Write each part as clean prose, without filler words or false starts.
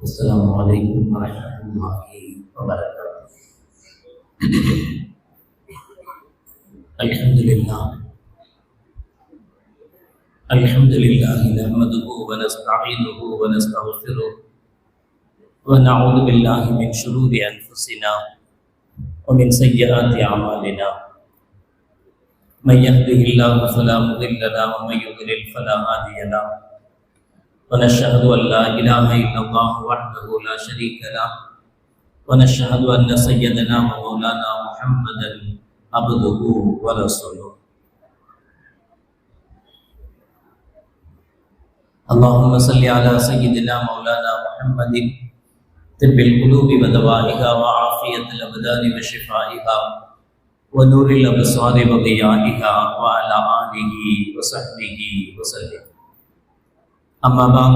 السلام عليكم ورحمة الله وبركاته. الحمد لله نحمده ونستعينه ونستغفره ونعوذ بالله من شرور أنفسنا ومن سيئات أعمالنا. من يهده الله فلا مضل له ومن يضلل فلا هادي له. ونشهد أن لا إله إلا الله وحده لا شريك له ونشهد أن سيدنا ومولانا محمدا عبده ورسوله. اللهم صل على سيدنا مولانا محمد طب القلوب ودوائها وعافية الأبدان وشفائها ونور الأبصار وضيائها وعلى آله وصحبه وسلم. أما بعد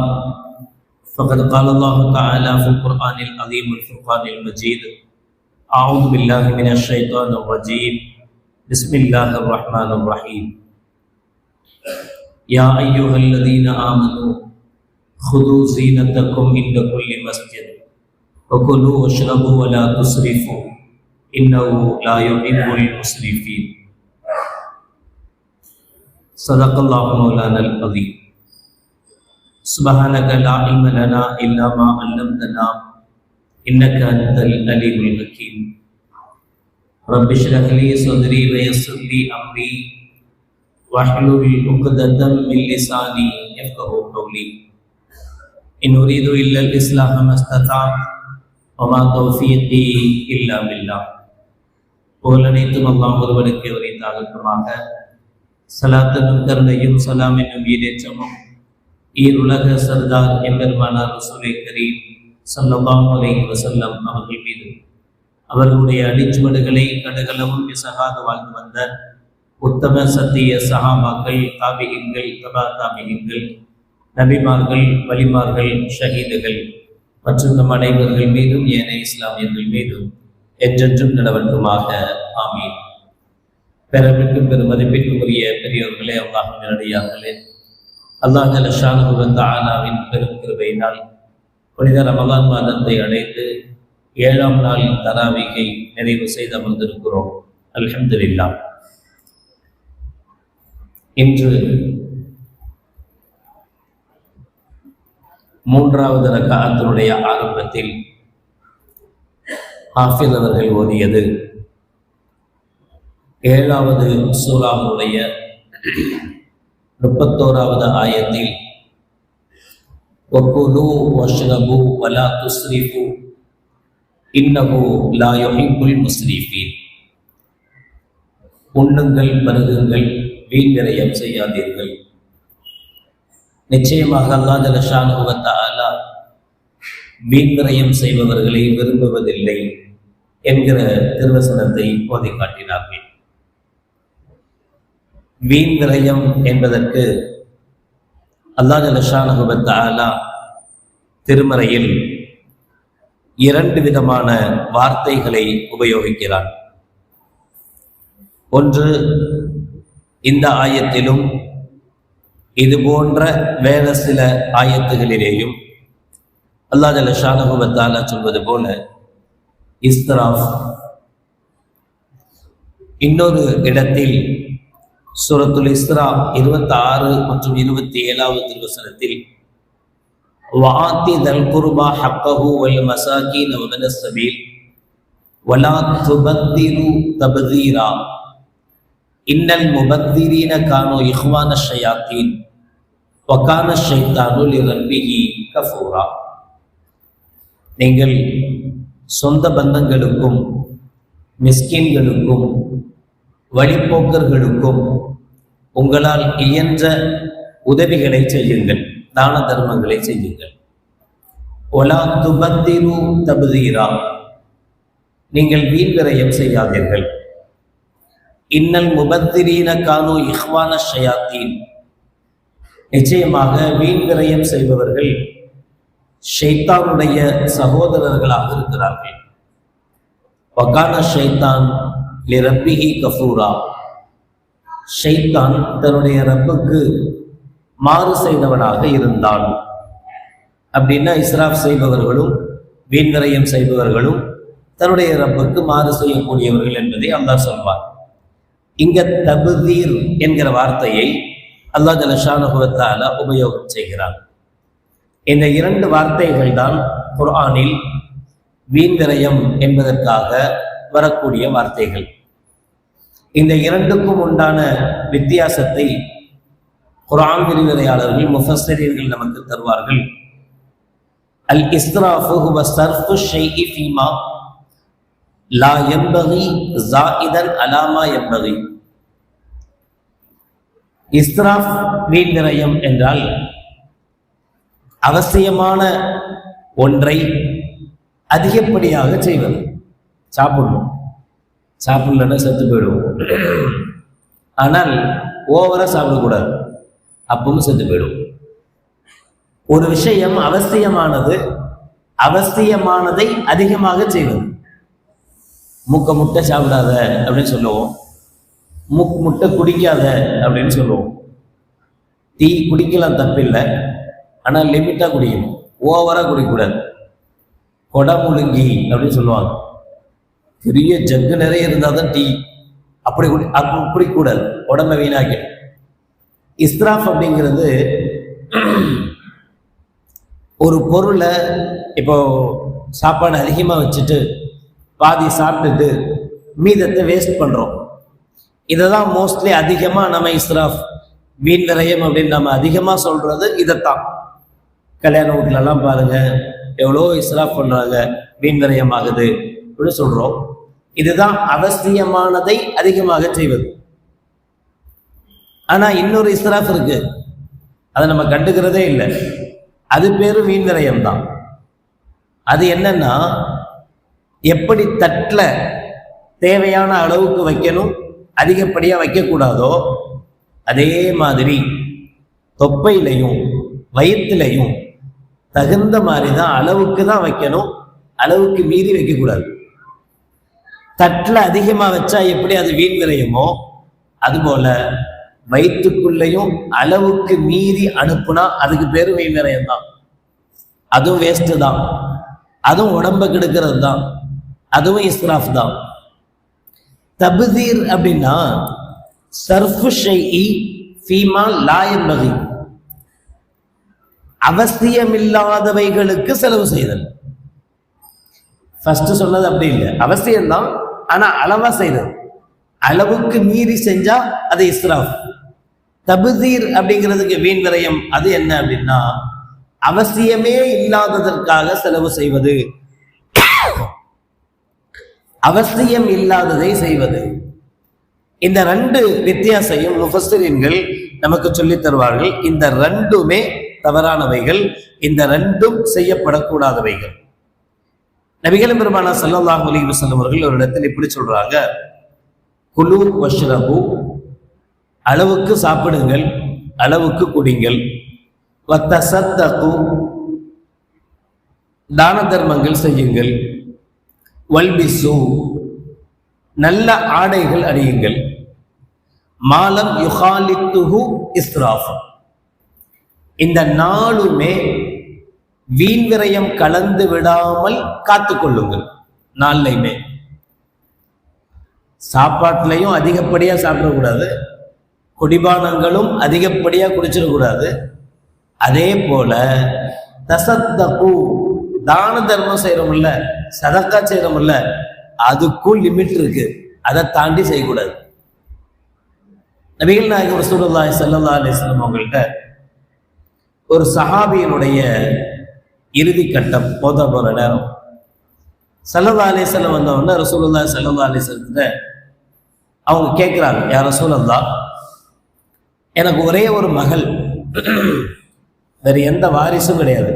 فقد قال الله تعالى في القرآن العظيم والفرقان المجيد: أعوذ بالله من الشيطان الرجيم، بسم الله الرحمن الرحيم. يا أيها الذين آمنوا خذوا زينتكم عند كل مسجد وكلوا واشربوا ولا تسرفوا إنه لا يحب المسرفين. صدق الله مولانا العظيم. سبحانك لا علم لنا إلا ما علمتنا إنك أنت العليم الحكيم. رب اشرح لي صدري ويسر لي أمري واحلل عقدة من لساني يفقهوا قولي. إن أريد إلا الإصلاح ما استطعت وما توفيقي إلا بالله. புகழனைத்தும் அல்லாஹ் ஒருவனுக்கு உரித்தாகட்டுமாக. ஸலாத்தும் கருணையும் சலாம் என்னும் ஈடேற்றமும் ஈருலக சர்தார் எம்பெருமானார் ரசூலே கரீம் ஸல்லல்லாஹு அலைஹி வஸல்லம் அவர்கள் மீது, அவர்களுடைய அடிச்சுவடுகளை கடுகளவும் பிசகாது வாழ்ந்து வந்த உத்தம சத்திய சஹாபாக்கள், தாபிகீன்கள், தபா தாபிகீன்கள், நபிமார்கள், வலிமார்கள், ஷஹீதுகள் மற்றும் நம் அனைவர்கள் மீதும் ஏனைய இஸ்லாமியர்கள் மீதும் என்றென்றும் நடவட்டுமாக. ஆமீன். பெருமிற்கும் பெருமதிப்பிற்கும் உரிய பெரியோர்களே, அல்லாஹ்வின் நல்லடியார்களே, அல்லாஹ் ஜல்ல ஷானஹு வ தஆலாவின் பெரும் கிருபையினால் புனித ரமலான் மாதத்தை அடைந்து 7ஆம் நாள் தராவீகை நிறைவு செய்து அமர்ந்திருக்கிறோம். அல்ஹம்துலில்லாஹ். இன்று 3வது ரக்அத்தினுடைய ஆரம்பத்தில் ஹாஃபிஸ் அவர்கள் ஓதியது 7வது சூராவுடைய 31வது ஆயத்தில் வகுலு வஷ்ரபு வலா துஸ்ரிஃபு இன்னஹு லா யுஹிப்புல் முஸ்ரிஃபீன். உண்ணுங்கள், பருகுங்கள், வீண் விரயம் செய்யாதீர்கள். நிச்சயமாக அல்லாஹ் ஜல்ல ஷானஹு வ தஆலா வீண் விரயம் செய்பவர்களை விரும்புவதில்லை என்கிற திருவசனத்தை ஓதி காட்டினார்கள். வீண் விரயம் என்பதற்கு அல்லாஹ் ஜல்ல ஷானஹு வ தஆலா திருமறையில் 2 விதமான வார்த்தைகளை உபயோகிக்கிறார். ஒன்று, இந்த ஆயத்திலும் இது போன்ற வேற சில ஆயத்துகளிலேயும் அல்லாஹ் ஜல்ல ஷானஹு வ தஆலா சொல்வது போல இஸ்ராஃப். இன்னொரு இடத்தில் சூரத்துல் இஸ்ரா 26 மற்றும் 27வது திருவசனத்தில் வஆத்தி தல் குர்பா ஹக்கஹு வல் மசாகீன் வ இப்னஸ் ஸபீல் வலா துபத்திரு தப்தீரா இன்னல் முபத்திரீன கானூ இஹ்வான ஷயாத்தீன் வ கான ஷைத்தானு லிரப்பிஹி கஃபூரா. நீங்கள் சொந்த பந்தங்களுக்கும் மிஸ்கின்களுக்கும் வழிபோக்கர்களுக்கும் உங்களால் இயன்ற உதவிகளை செய்யுங்கள், தான தர்மங்களை செய்யுங்கள். ஒலா துபத்திரு தப்தீரா, நீங்கள் வீண் விரயம் செய்யாதீர்கள். இன்னல் முபத்திரீன கானூ இஹ்வான ஷயாத்தீன், நிச்சயமாக வீண் விரயம் செய்பவர்கள் ஷைத்தானுடைய சகோதரர்களாக இருக்கிறார்கள். வகான ஷைத்தான் லிரப்பிஹி கஃபூரா, ஷைத்தான் தன்னுடைய ரப்புக்கு மாறு செய்தவனாக இருந்தான். அப்படின்னா இஸ்ராஃப் செய்பவர்களும் வீண் விரயம் செய்பவர்களும் தன்னுடைய ரப்புக்கு மாறு செய்யக்கூடியவர்கள் என்பதை அல்லாஹ் சொல்வார். இங்க தபுதீர் என்கிற வார்த்தையை அல்லாஹ் ஜல்லஷானஹு வ தஆலா உபயோகம் செய்கிறார். இந்த இரண்டு வார்த்தைகள் தான் குர்ஆனில் வீண் விரயம் என்பதற்காக வரக்கூடிய வார்த்தைகள். இந்த இரண்டுக்கும் உண்டான வித்தியாசத்தை குர்ஆன் விரிவுரையாளர்கள் முஃபஸ்ஸிரீன்கள் நமக்கு தருவார்கள். அல் இஸ்ராஃபு ஹுவ ஸர்ஃபு ஷைஇ ஃபீமா லா யன்பகி ஸாயிதன் அலா மா யன்பகி. இஸ்ராஃப் வீண் விரயம் என்றால் அவசியமான ஒன்றை அதிகப்படியாக செய்வது. சாப்பிடலன்னா செத்து போயிடுவோம். ஆனால் ஓவரா சாப்பிடக்கூடாது, அப்பவும் செத்து போயிடும். ஒரு விஷயம் அவசியமானதை அதிகமாக செய்வது. முட்டை சாப்பிடாத அப்படின்னு சொல்லுவோம், முட்டை குடிக்காத அப்படின்னு சொல்லுவோம். டீ குடிக்கலாம் தப்பில்லை, ஆனால் லிமிட்டா குடிக்கணும், ஓவரா குடிக்கக்கூடாது. கொடமுழுங்கி அப்படின்னு சொல்லுவாங்க, பெரிய ஜக்கு நிறைய இருந்தால் தான் டீ, அப்படி குடிக்கக்கூடாது, உடம்பை வீணாக்கி. இஸ்ராஃப் அப்படிங்கிறது ஒரு பொருளை இப்போ சாப்பாடு அதிகமாக வச்சுட்டு பாதி சாப்பிட்டுட்டு மீதத்தை வேஸ்ட் பண்ணுறோம். இதை தான் மோஸ்ட்லி அதிகமாக நம்ம இஸ்ராஃப் வீண் விரயம் அப்படின்னு நம்ம அதிகமாக சொல்கிறது இதைத்தான். கல்யாண வீட்டிலலாம் பாருங்க எவ்வளோ இஸ்ராஃப் பண்ணுறாங்க, வீண் விரயம் ஆகுது அப்படின்னு சொல்கிறோம். இதுதான் அவசியமானதை அதிகமாக செய்வது. ஆனால் இன்னொரு இஸ்ராஃப் இருக்கு, அதை நம்ம கண்டுக்கிறதே இல்லை. அது பேரும் வீண் விரயம் தான். அது என்னன்னா, எப்படி தட்டில் தேவையான அளவுக்கு வைக்கணும், அதிகப்படியாக வைக்கக்கூடாதோ அதே மாதிரி தொப்பையிலையும் வயிற்றுலையும் தகுந்த மாதிரி தான், அளவுக்கு தான் வைக்கணும், அளவுக்கு மீறி வைக்கக்கூடாது. தட்டில் அதிகமாக வச்சா எப்படி அது வீண் விரயமோ அதுபோல வயிற்றுக்குள்ளேயும் அளவுக்கு மீறி அனுப்புனா அதுக்கு பேரு வீண் விரயம் தான். அதுவும் வேஸ்ட் தான், அதுவும் உடம்பை கெடுக்கிறது தான், அதுவும் இஸ்ராஃப் தான். தப்தீர் அப்படின்னா சர்ஃபு ஷைஇ ஃபீமா லா யன்பகி, அவசியமில்லாதவைகளுக்கு செலவு செய்தல். ஃபர்ஸ்ட் சொன்னது அப்படி இல்லை, அவசியம்தான் ஆனா அளவா செய்தது. அளவுக்கு மீறி செஞ்சா அது இஸ்ராஃப். தப்தீர் அப்படிங்கிறதுக்கு வீண் விரயம் அது என்ன அப்படின்னா அவசியமே இல்லாததற்காக செலவு செய்வது, அவசியம் இல்லாததை செய்வது. இந்த ரெண்டு வித்தியாசையும் முஃபஸ்ஸிரீன்கள் நமக்கு சொல்லித் தருவார்கள். இந்த ரெண்டுமே தவறானவைகள், இந்த ரெண்டும் செய்யப்படக்கூடாதவைகள். நபிகள் பெருமானார் ஸல்லல்லாஹு அலைஹி வஸல்லம் அவர்கள் ஒரு இடத்தில் இப்படி சொல்றாங்க, குலு வஷ்ரபு, அளவுக்கு சாப்பிடுங்கள், அளவுக்கு குடிங்கள், வத்தஸத்தகு, தான தர்மங்கள் செய்யுங்கள், வல்பிசு, நல்ல ஆடைகள் அணியுங்கள், மாலம் யுகாலித்துஹு இஸ்ராஃப். இந்த நாளுமே வீண் விரயம் கலந்து விடாமல் காத்துக்கொள்ளுங்கள். நாளையுமே சாப்பாட்டுலையும் அதிகப்படியா சாப்பிடக்கூடாது, குடிபானங்களும் அதிகப்படியா குடிச்சிடக்கூடாது. அதே போல தசத்தகு, தான தர்மம் செய்யறோம்ல, சதக்கா செய்யறோம்ல, அதுக்கும் லிமிட் இருக்கு, அதை தாண்டி செய்யக்கூடாது. நபிகள் நாயகம் ரசூலுல்லாஹி ஸல்லல்லாஹு அலைஹி வஸல்லம் அவங்கள்ட்ட ஒரு சஹாபியினுடைய இறுதி கட்டம் போத போற நேரம் ஸல்லல்லாஹு அலைஹி வஸல்லம் வந்தவொடனே ரசூலுல்லாஹி ஸல்லல்லாஹு அலைஹி வஸல்லம் அவங்க கேட்கிறாங்க, யா ரசூலல்லாஹ், எனக்கு ஒரே ஒரு மகள், வேற எந்த வாரிசும் கிடையாது.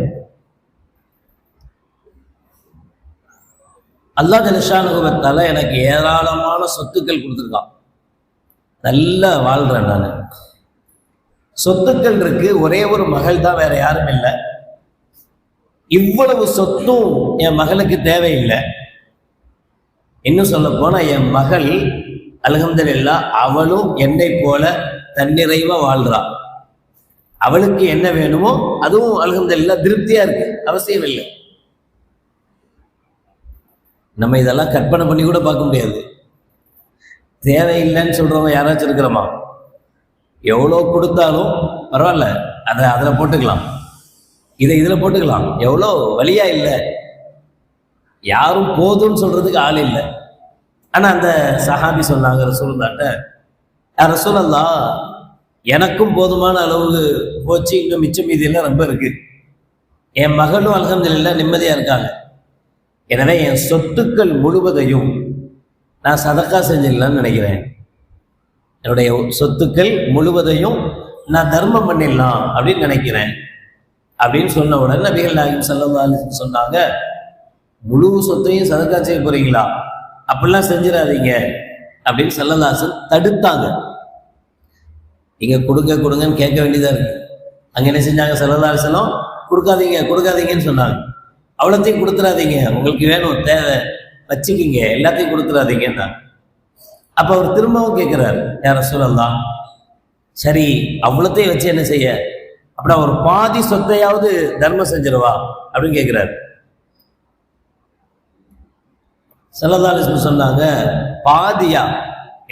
அல்லாஹ் ஜல்லஷானஹு வ தஆலா எனக்கு ஏராளமான சொத்துக்கள் கொடுத்துருக்கான், நல்லா வாழ்றேன் நான், சொத்துக்கள் இருக்கு, ஒரே ஒரு மகள் தான், வேற யாரும் இல்லை. இவ்வளவு சொத்தும் என் மகளுக்கு தேவையில்லை. இன்னும் சொல்ல போனா என் மகள் அல்ஹம்துலில்லாஹ் அவளும் என்னை போல தன்னிறைவா வாழ்றா. அவளுக்கு என்ன வேணுமோ அதுவும் அல்ஹம்துலில்லாஹ் திருப்தியா இருக்கு, அவசியம் இல்லை. நம்ம இதெல்லாம் கற்பனை பண்ணி கூட பார்க்க முடியாது. தேவையில்லைன்னு சொல்றவங்க யாராச்சும் இருக்கிறோமா? எவ்வளோ கொடுத்தாலும் பரவாயில்ல, அதை அதில் போட்டுக்கலாம், இதை இதில் போட்டுக்கலாம், எவ்வளோ வழியா இல்லை, யாரும் போதும்னு சொல்றதுக்கு ஆள் இல்லை. ஆனா அந்த சஹாபி சொன்னாங்க ரசூலுல்லாஹ்ட்ட, ரசூலல்லாஹ் எனக்கும் போதுமான அளவுக்கு போச்சு, இன்னும் மிச்சம் மீதி எல்லாம் ரொம்ப இருக்கு, என் மகளும் அல்ஹம்துலில்லாஹ் நிம்மதியா இருக்காங்க, எனவே என் சொத்துக்கள் முழுவதையும் நான் சதக்கா செஞ்சிடலான்னு நினைக்கிறேன், என்னுடைய சொத்துக்கள் முழுவதையும் நான் தர்மம் பண்ணிடலாம் அப்படின்னு நினைக்கிறேன் அப்படின்னு சொன்ன உடனே நபிகள் நாயகம் ஸல்லல்லாஹு அலைஹி வஸல்லம் சொன்னாங்க, முழு சொத்தையும் சதக்கா செய்ய போறீங்களா? அப்படிலாம் செஞ்சிடாதீங்க அப்படின்னு ஸல்லல்லாஹு அலைஹி வஸல்லம் தடுத்தாங்க. இங்க கொடுங்க கொடுங்கன்னு கேட்க வேண்டியதா இருக்கு. அங்க என்ன செஞ்சாங்க? ஸல்லல்லாஹு அலைஹி வஸல்லம் கொடுக்காதீங்க கொடுக்காதீங்கன்னு சொன்னாங்க. அவ்வளோத்தையும் கொடுத்துடாதீங்க, உங்களுக்கு வேணும் தேவை வச்சுக்கிங்க, எல்லாத்தையும் கொடுத்துடாதீங்கன்னா. அப்ப அவர் திரும்பவும் கேட்கிறார், யா ரசூலல்லாஹ் சரி அவ்வளோத்தையும் வச்சு என்ன செய்ய, அப்படின்னா ஒரு பாதி சொத்தையாவது தர்மம் செஞ்சிருவா அப்படின்னு கேட்கிறாரு. ஸல்லல்லாஹு அலைஹி வஸல்லம் சொன்னாங்க, பாதியா?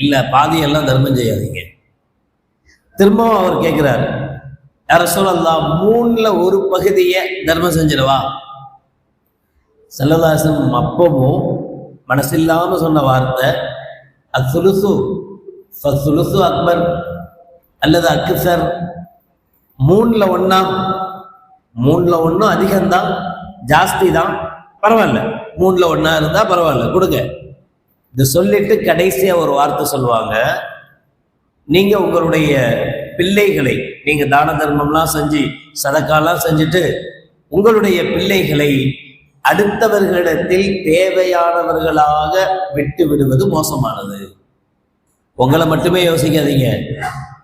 இல்ல, பாதியெல்லாம் தர்மம் செய்யாதீங்க. திரும்பவும் அவர் கேட்கிறார், யா ரசூலல்லாஹ் 3ல் 1 பகுதியை தர்மம் செஞ்சிருவா? ஸல்லல்லாஹு அலைஹி வஸல்லம் அப்பவும் மனசில்லாம சொன்ன வார்த்தை, அஸ்ஸுலுசு ஃபஸ்ஸுலுசு அக்பர் அல்லது அக்ஸர், 3ல் 1, 3ல் 1 அதிகம்தான், ஜாஸ்தி தான், பரவாயில்ல, 3ல் 1 இருந்தா பரவாயில்ல, கொடுங்க. இது சொல்லிட்டு கடைசியா ஒரு வார்த்தை சொல்லுவாங்க, நீங்க உங்களுடைய பிள்ளைகளை, நீங்க தான தர்மம்லாம் செஞ்சு சதக்காலாம் செஞ்சுட்டு உங்களுடைய பிள்ளைகளை அடுத்தவர்களிடத்தில் தேவையானவர்களாக விட்டு விடுவது மோசமானது. உங்களை மட்டுமே யோசிக்காதீங்க,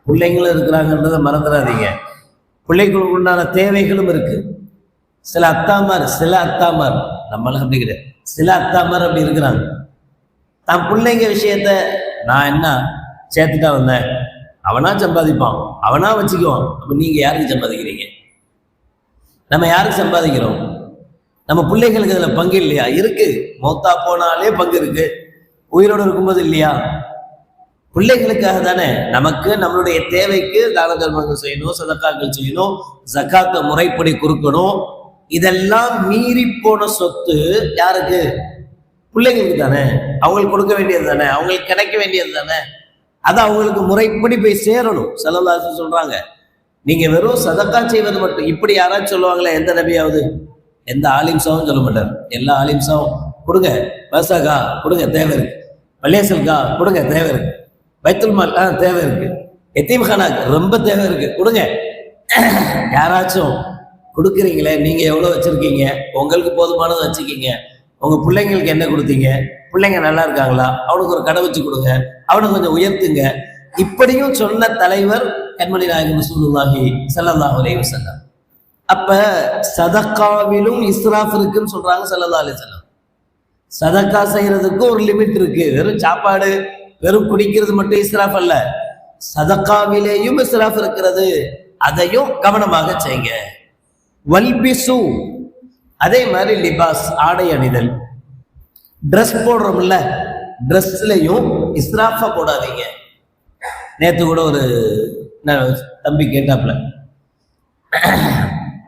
பிள்ளைங்களும் இருக்கிறாங்கன்றதை மறந்துடாதீங்க. பிள்ளைகளுக்கு உண்டான தேவைகளும் இருக்கு. சில அத்தாமார் நம்மளும் அப்படி கிடையாது, சில அத்தாமார் அப்படி இருக்கிறாங்க. தான் பிள்ளைங்க விஷயத்த நான் என்ன சேர்த்துட்டா வந்தேன், அவனா சம்பாதிப்பான், அவனா வச்சுக்குவான். அப்ப நீங்க யாருக்கு சம்பாதிக்கிறீங்க? நம்ம யாருக்கு சம்பாதிக்கிறோம்? நம்ம பிள்ளைகளுக்கு அதுல பங்கு இல்லையா? இருக்கு, மௌத்தா போனாலே பங்கு இருக்கு, உயிரோடு இருக்கும்போது இல்லையா? பிள்ளைகளுக்காக தானே. நமக்கு நம்மளுடைய தேவைக்கு தான தர்மங்கள் செய்யணும், சதக்காக்கள் செய்யணும், ஜக்காத்தை முறைப்படி கொடுக்கணும். இதெல்லாம் மீறி போன சொத்து யாருக்கு? பிள்ளைங்களுக்கு தானே. அவங்களுக்கு கொடுக்க வேண்டியது தானே, அவங்களுக்கு கிடைக்க வேண்டியது தானே. அது அவங்களுக்கு முறைப்படி போய் சேரணும். ஸல்லல்லாஹு அலைஹி வஸல்லம் சொல்றாங்க, நீங்க வெறும் சதக்கா செய்வது மட்டும். இப்படி யாராச்சும் சொல்லுவாங்களா? எந்த நபியாவது? எந்த ஆலிம்சாவும் சொல்ல மாட்டார். எல்லா ஆலிம்சாவும் கொடுங்க, பசாகா கொடுங்க, தேவை இருக்கு, பள்ளியசல்கா கொடுங்க, தேவை இருக்கு, பைத்துல் மால் தேவை இருக்கு, எத்தீம்கானாக்கு ரொம்ப தேவை இருக்கு, கொடுங்க. யாராச்சும் கொடுக்குறீங்களே, நீங்க எவ்வளவு வச்சிருக்கீங்க, உங்களுக்கு போதுமானதை வச்சுக்கீங்க, உங்க பிள்ளைங்களுக்கு என்ன கொடுத்தீங்க, பிள்ளைங்க நல்லா இருக்காங்களா, அவனுக்கு ஒரு கடை வச்சு கொடுங்க, அவனை கொஞ்சம் உயர்த்துங்க. இப்படியும் சொன்ன தலைவர் கண்மணி நாயகம் ரசூலுல்லாஹி ஸல்லல்லாஹு அலைஹி வஸல்லம். அப்ப சதக்காவிலும் இஸ்ராஃப் இருக்குன்னு சொல்றாங்க ஸல்லல்லாஹு அலைஹி வஸல்லம். சதக்கா செய்யறதுக்கு ஒரு லிமிட் இருக்கு. வெறும் சாப்பாடு, வெறும் குடிக்கிறது மட்டும் இஸ்ராஃப் அல்ல, சதக்காவிலேயும் இஸ்ராஃப் இருக்கிறது. அதையும் கவனமாக செய்யுங்க. வல்பிசு, அதே மாதிரி லிபாஸ், ஆடை அணிதல், ட்ரெஸ் போடுறோம்ல, ட்ரெஸ்லையும் இஸ்ராஃபா போடாதீங்க. நேத்து கூட ஒரு தம்பி கேட்டாப்ல,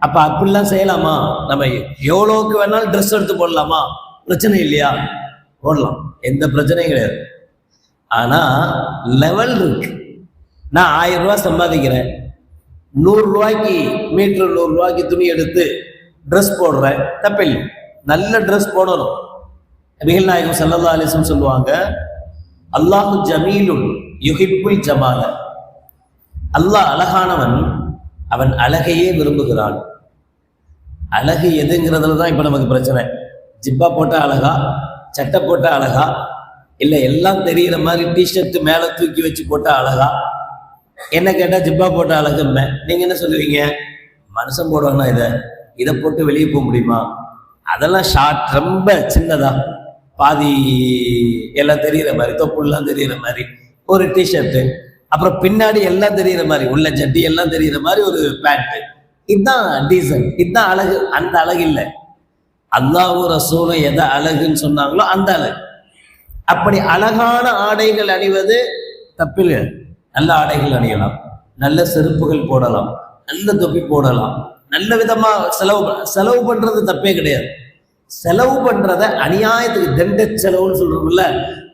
அப்ப அப்படிலாம் செய்யலாமா? நம்ம எவ்வளவுக்கு வேணாலும் ட்ரெஸ் எடுத்து போடலாமா? பிரச்சனை இல்லையா? போடலாம், எந்த பிரச்சனையும் கிடையாது. ஆனா லெவல் இருக்கு. நான் 1000 ரூபாய் சம்பாதிக்கிறேன், 100 ரூபாய்க்கு மீட்டர், 100 ரூபாய்க்கு துணி எடுத்து ட்ரெஸ் போடுறேன், தப்பில்லை, நல்ல ட்ரெஸ் போடணும். நபிகள் நாயகம் ஸல்லல்லாஹு அலைஹி வஸல்லம் சொல்லுவாங்க, அல்லாஹு ஜமீலுன் யுஹிப்புல் ஜமால, அல்லாஹ் அழகானவன், அவன் அழகையே விரும்புகிறான். அழகு எதுங்கிறதுல தான் இப்ப நமக்கு பிரச்சனை. ஜிப்பா போட்டா அழகா, சட்டை போட்டா அழகா, இல்ல எல்லாம் தெரிகிற மாதிரி டிஷர்ட் மேல தூக்கி வச்சு போட்டா அழகா? என்ன கேட்டா ஜிப்பா போட்டா அழகுமே. நீங்க என்ன சொல்லுவீங்க? மனுஷன் போடுவாங்கன்னா இதை போட்டு வெளியே போக முடியுமா? அதெல்லாம் ஷார்ட், ரொம்ப சின்னதா, பாதி எல்லாம் தெரிகிற மாதிரி, தொப்புலாம் தெரிகிற மாதிரி ஒரு டிஷர்ட்டு, அப்புறம் பின்னாடி எல்லாம் தெரியுற மாதிரி, உள்ள ஜட்டி எல்லாம் தெரியுற மாதிரி ஒரு பேண்ட். இதுதான் டீசன்ட், இதுதான் அழகு. அந்த அழகு இல்லை. அல்லாஹ்வும் ரசூலும் எதை அழகுன்னு சொன்னாங்களோ அந்த அழகு. அப்படி அழகான ஆடைகள் அணிவது தப்பில்லை. நல்ல ஆடைகள் அணியலாம், நல்ல செருப்புகள் போடலாம், நல்ல தொப்பி போடலாம், நல்ல விதமா செலவு பண்றது தப்பே கிடையாது. செலவு பண்றத அநியாயத்துக்கு தண்ட செலவுன்னு சொல்றோம்ல,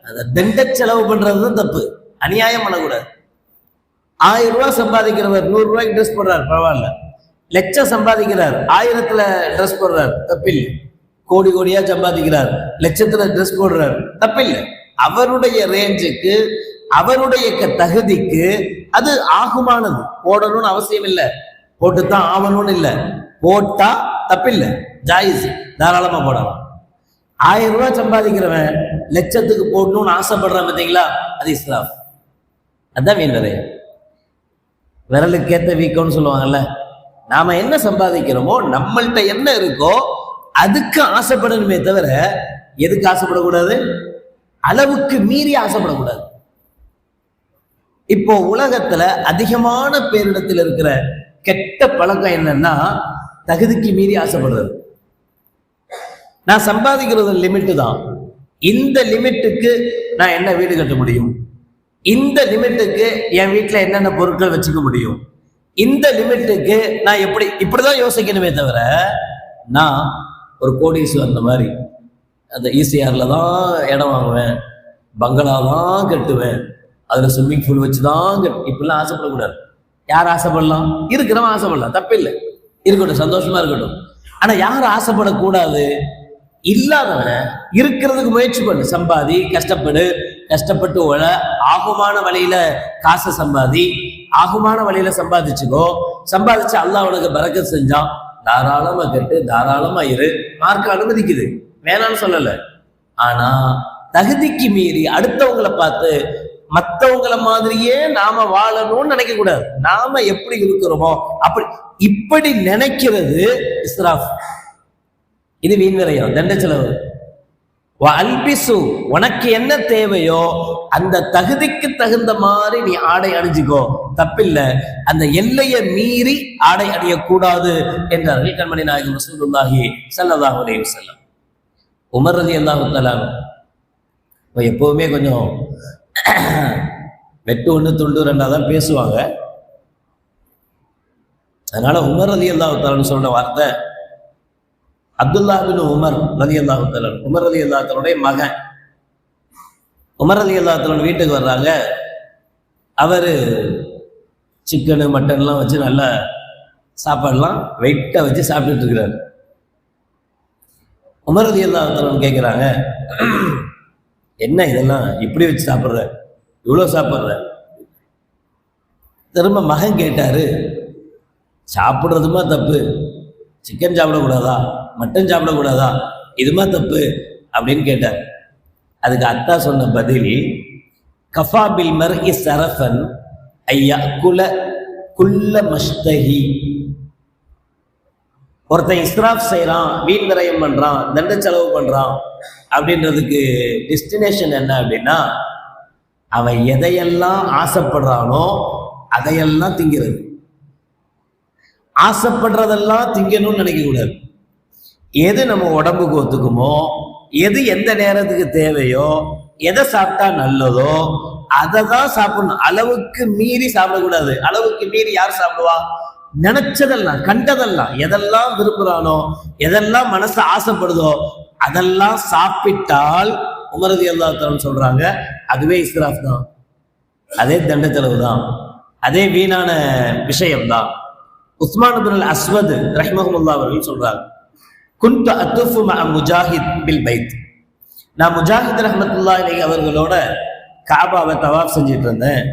அந்த தண்ட செலவு பண்றதுதான் தப்பு. அநியாயம் பண்ணக்கூடாது. 1000 ரூபாய் சம்பாதிக்கிறவர் 100 ரூபாய்க்கு ட்ரெஸ் போடுறாரு, பரவாயில்ல. லட்சம் சம்பாதிக்கிறார், 1000த்துல ட்ரெஸ் போடுறாரு, தப்பில்லை. கோடி கோடியா சம்பாதிக்கிறார், லட்சத்துல ட்ரெஸ் போடுறாரு, தப்பில்லை. அவருடைய ரேஞ்சுக்கு, அவருடைய தகுதிக்கு அது ஆகுமானது. போடணும்னு அவசியம் இல்லை, போட்டுத்தான் ஆகணும்னு இல்லை. போட்டா தப்பில்லை, ஜாயிஸ், தாராளமா போடலாம். 1000 ரூபாய் சம்பாதிக்கிறவன் லட்சத்துக்கு போடணும்னு ஆசைப்படுறான் பார்த்தீங்களா, அது இஸ்லாம். அதுதான் வீண் விரயம். விரலுக்கேத்த வீக்கம்னு சொல்லுவாங்கல்ல. நாம என்ன சம்பாதிக்கிறோமோ, நம்மள்கிட்ட என்ன இருக்கோ அதுக்கு ஆசைப்படணுமே தவிர எதுக்கு ஆசைப்படக்கூடாது? அளவுக்கு மீறி ஆசைப்படக்கூடாது. இப்போ உலகத்துல அதிகமான பேரிடத்தில் இருக்கிற கெட்ட பழக்கம் என்னன்னா, தகுதிக்கு மீறி ஆசைப்படுறது. நான் சம்பாதிக்கிறது லிமிட்டு தான். இந்த லிமிட்டுக்கு நான் என்ன வீடு கட்ட முடியும், இந்த லிமிட்டுக்கு என் வீட்டில் என்னென்ன பொருட்கள் வச்சுக்க முடியும், இந்த லிமிட்டுக்கு நான் இப்படிதான் யோசிக்கணுமே தவிர, நான் ஒரு கோடீஸ்வரன் மாதிரி அந்த ஈசிஆர்ல தான் இடம் வாங்குவேன், பங்களா தான் கட்டுவேன், அதுல ஸ்விம்மிங் பூல் வச்சுதான் இப்படிலாம் ஆசைப்படக்கூடாது. யார் ஆசைப்படலாம்? இருக்கிறவன் ஆசைப்படலாம், தப்பில்லை, இருக்கட்டும், சந்தோஷமா இருக்கட்டும். ஆனா யார் ஆசைப்படக்கூடாது? இல்லாதவன் இருக்கிறதுக்கு முயற்சி பண்ணு, சம்பாதி, கஷ்டப்பட்டு உழ, ஆகுமான வழியில காசை சம்பாதி, ஆகுமான வழியில சம்பாதிச்சுக்கோ. சம்பாதிச்சு அல்லாஹ் உனக்கு பரக்கத் செஞ்சான், தாராளமா கட்டு, தாராளமா இரு. மார்க்க அனுமதிக்குது, வேணான்னு சொல்லல. ஆனா தகுதிக்கு மீறி அடுத்தவங்களை பார்த்து மற்றவங்களை மாதிரியே நாம வாழணும்னு நினைக்க கூடாது. நாம எப்படி இருக்கிறோமோ இப்படி நினைக்கிறது இஸ்ராஃப். இது வீண் விரயம், தண்ட செலவு. அல்பிசு, உனக்கு என்ன தேவையோ அந்த தகுதிக்கு தகுந்த மாதிரி நீ ஆடை அணிஞ்சுக்கோ, தப்பில்லை. அந்த எல்லையை மீறி ஆடை அணியக்கூடாது என்றார்கள் கண்மணி நாயகம் ரசூலுல்லாஹி ஸல்லல்லாஹு அலைஹி வஸல்லம். உமர் ரலியல்லாஹு தஆலா எப்பவுமே கொஞ்சம் வெட்டு ஒன்று துண்டு ரெண்டாதான் பேசுவாங்க. அதனால உமர் ரலியல்லாஹு தஆலா சொல்ற வார்த்தை, அப்துல்லா பின் உமர் ரலியல்லாஹு தஆலா, உமர் ரலியல்லாஹு தஆலாவுடைய மகன். உமர் ரலியல்லாஹு தஆலா வீட்டுக்கு வர்றாங்க. அவரு சிக்கனு மட்டன்லாம் வச்சு நல்லா சாப்பாடுலாம் வெயிட்டா வச்சு சாப்பிட்டுட்டு இருக்கிறாரு. உமர் ரலியல்லாஹு தஆலா கேட்குறாங்க, என்ன இதெல்லாம் இப்படி வச்சு சாப்பிட்ற, இவ்வளோ சாப்பிட்ற? திரும்ப மகன் கேட்டாரு, சாப்பிட்றதுமா தப்பு, சிக்கன் சாப்பிடக்கூடாதா, மட்டன் சாப்பிடக்கூடாதா, இதுமா தப்பு அப்படின்னு கேட்டார். அதுக்கு அத்தா சொன்ன பதில், கஃபா பில் மர்இ ஸரஃபன் ஐயகுல குல்ல மஷ்தஹி. ஒருத்தன் இஸ்ராஃப் செய்யறான், வீண் விரயம் பண்றான், தண்ட செலவு பண்றான் அப்படின்றதுக்கு டெஸ்டினேஷன் என்ன அப்படின்னா, அவன் எதையெல்லாம் ஆசைப்படுறானோ அதையெல்லாம் திங்கிறது. ஆசைப்படுறதெல்லாம் திங்கணும்னு நினைக்க கூடாது. எது நம்ம உடம்புக்கு ஒத்துக்குமோ, எது எந்த நேரத்துக்கு தேவையோ, எதை சாப்பிட்டா நல்லதோ அதை தான் சாப்பிடணும். அளவுக்கு மீறி சாப்பிடக்கூடாது. அளவுக்கு மீறி யார் சாப்பிடுவா? நினைச்சதெல்லாம், கண்டதெல்லாம், எதெல்லாம் விரும்புறானோ, எதெல்லாம் மனசு ஆசைப்படுதோ அதெல்லாம் சாப்பிட்டால் உமர் ரலியல்லாஹு தஆலா சொல்றாங்க, அதுவே இஸ்ராஃப் தான், அதே தண்ட செலவு தான், அதே வீணான விஷயம்தான். உஸ்மான் இப்னு அஸ்வத் ரஹ்மஹுல்லாஹ் அவர்கள் சொல்றாங்க, குன்து அத்துஃபு மஅ முஜாஹித் பில் பைத். நான் முஜாஹித் ரஹ்மத்துல்லாஹி அலைஹி அவர்களோட காபாவை தவாஃப் செஞ்சுட்டு இருந்தேன்.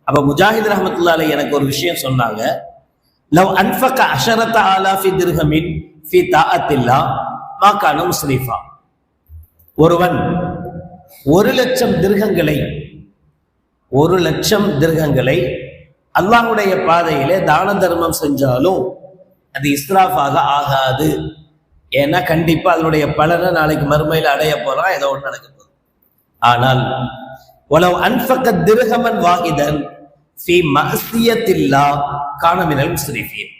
அப்ப முஜாஹித் ரஹ்மத்துல்லாஹி அலைஹி எனக்கு ஒரு விஷயம் சொன்னாங்க, லவ் அன்ஃபக 10,000 திர்ஹமின் ஃபி தாஅத்தில்லாஹ் மா கான முஸ்ரிஃபா. ஒருவன் 1,00,000 திர்ஹங்களை, 1,00,000 திர்ஹங்களை அல்லாஹ்வுடைய பாதையிலே தான தர்மம் செஞ்சாலும் அது இஸ்ராஃபாக ஆகாது. ஏன்னா கண்டிப்பா அதனுடைய பலனை நாளைக்கு மறுமையில் அடைய போறான், ஏதோ ஒன்று நடக்க போகுது. ஆனால் வலவ் அன்ஃபக திர்ஹமன் வாஹிதன் ஃபீ மஅசியத்தில்லாஹ் கான மினல் முஸ்ரிஃபீன்.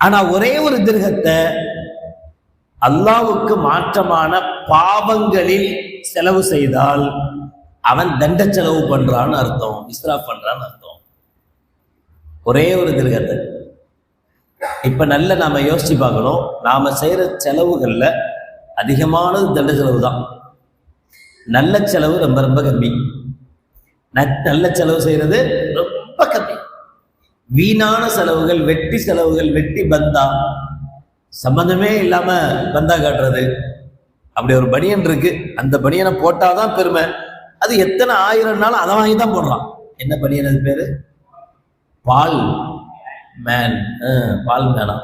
ஆனா ஒரே ஒரு திர்ஹத்தை அல்லாஹ்வுக்கு மாற்றமான பாவங்களில் செலவு செய்தால் அவன் தண்ட செலவு பண்றான்னு அர்த்தம், இஸ்ராஃப் பண்றான்னு அர்த்தம். ஒரே ஒரு திர்ஹத்தை. இப்ப நல்ல நாம யோசிச்சு பார்க்கணும், நாம செய்யற செலவுகள்ல அதிகமானது தண்ட செலவு தான். நல்ல செலவு ரொம்ப ரொம்ப கம்மி. நல்ல செலவு செய்யறது ரொம்ப கம்மி. வீணான செலவுகள், வெட்டி செலவுகள், வெட்டி பந்தா, சம்பந்தமே இல்லாம பந்தா காட்டுறது. அப்படி ஒரு பனியன் இருக்கு, அந்த பனியனை போட்டாதான் பெருமை. அது எத்தனை 1000 நாள் அதை வாங்கி தான் போடுறான். என்ன பனியன் அது பேரு? பால் மேன். பால் மேனம்,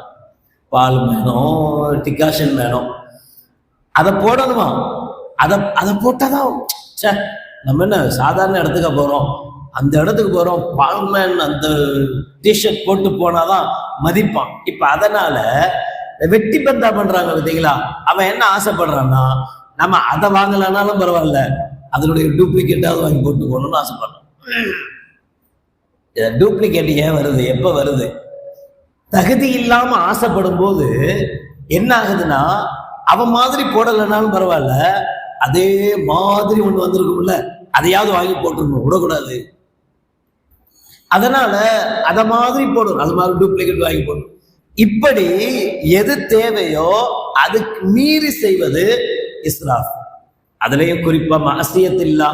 பால் மேனம், டிகாஷன் மேனம். அதை போடணுமா? அதை போட்டாதான் நம்ம என்ன சாதாரண இடத்துக்கு போறோம், அந்த இடத்துக்கு போறோம், பால்மேன் அந்த டிஷர்ட் போட்டு போனாதான் மதிப்பான். இப்ப அதனால வெட்டி பந்தா பண்றாங்க பார்த்தீங்களா? அவன் என்ன ஆசைப்படுறான்னா, நம்ம அதை வாங்கலனாலும் பரவாயில்ல, அதனுடைய டூப்ளிகேட்டாவது வாங்கி போட்டு போகணும்னு ஆசைப்படுறான். டூப்ளிகேட் ஏன் வருது, எப்ப வருது? தகுதி இல்லாம ஆசைப்படும் போது என்ன ஆகுதுன்னா, அவன் மாதிரி போடலைனாலும் பரவாயில்ல, அதே மாதிரி ஒண்ணு வந்திருக்கும்ல, அதையாவது வாங்கி போட்டுருணும், விடக்கூடாது. அதனால அத மாதிரி போடணும், அது மாதிரி டூப்ளிகேட் வாங்கி போடணும். இப்படி எது தேவையோ அதுக்கு மீறி செய்வது இஸ்ராஃப். அதுலயும் குறிப்பா மஅசியத்தில்லா,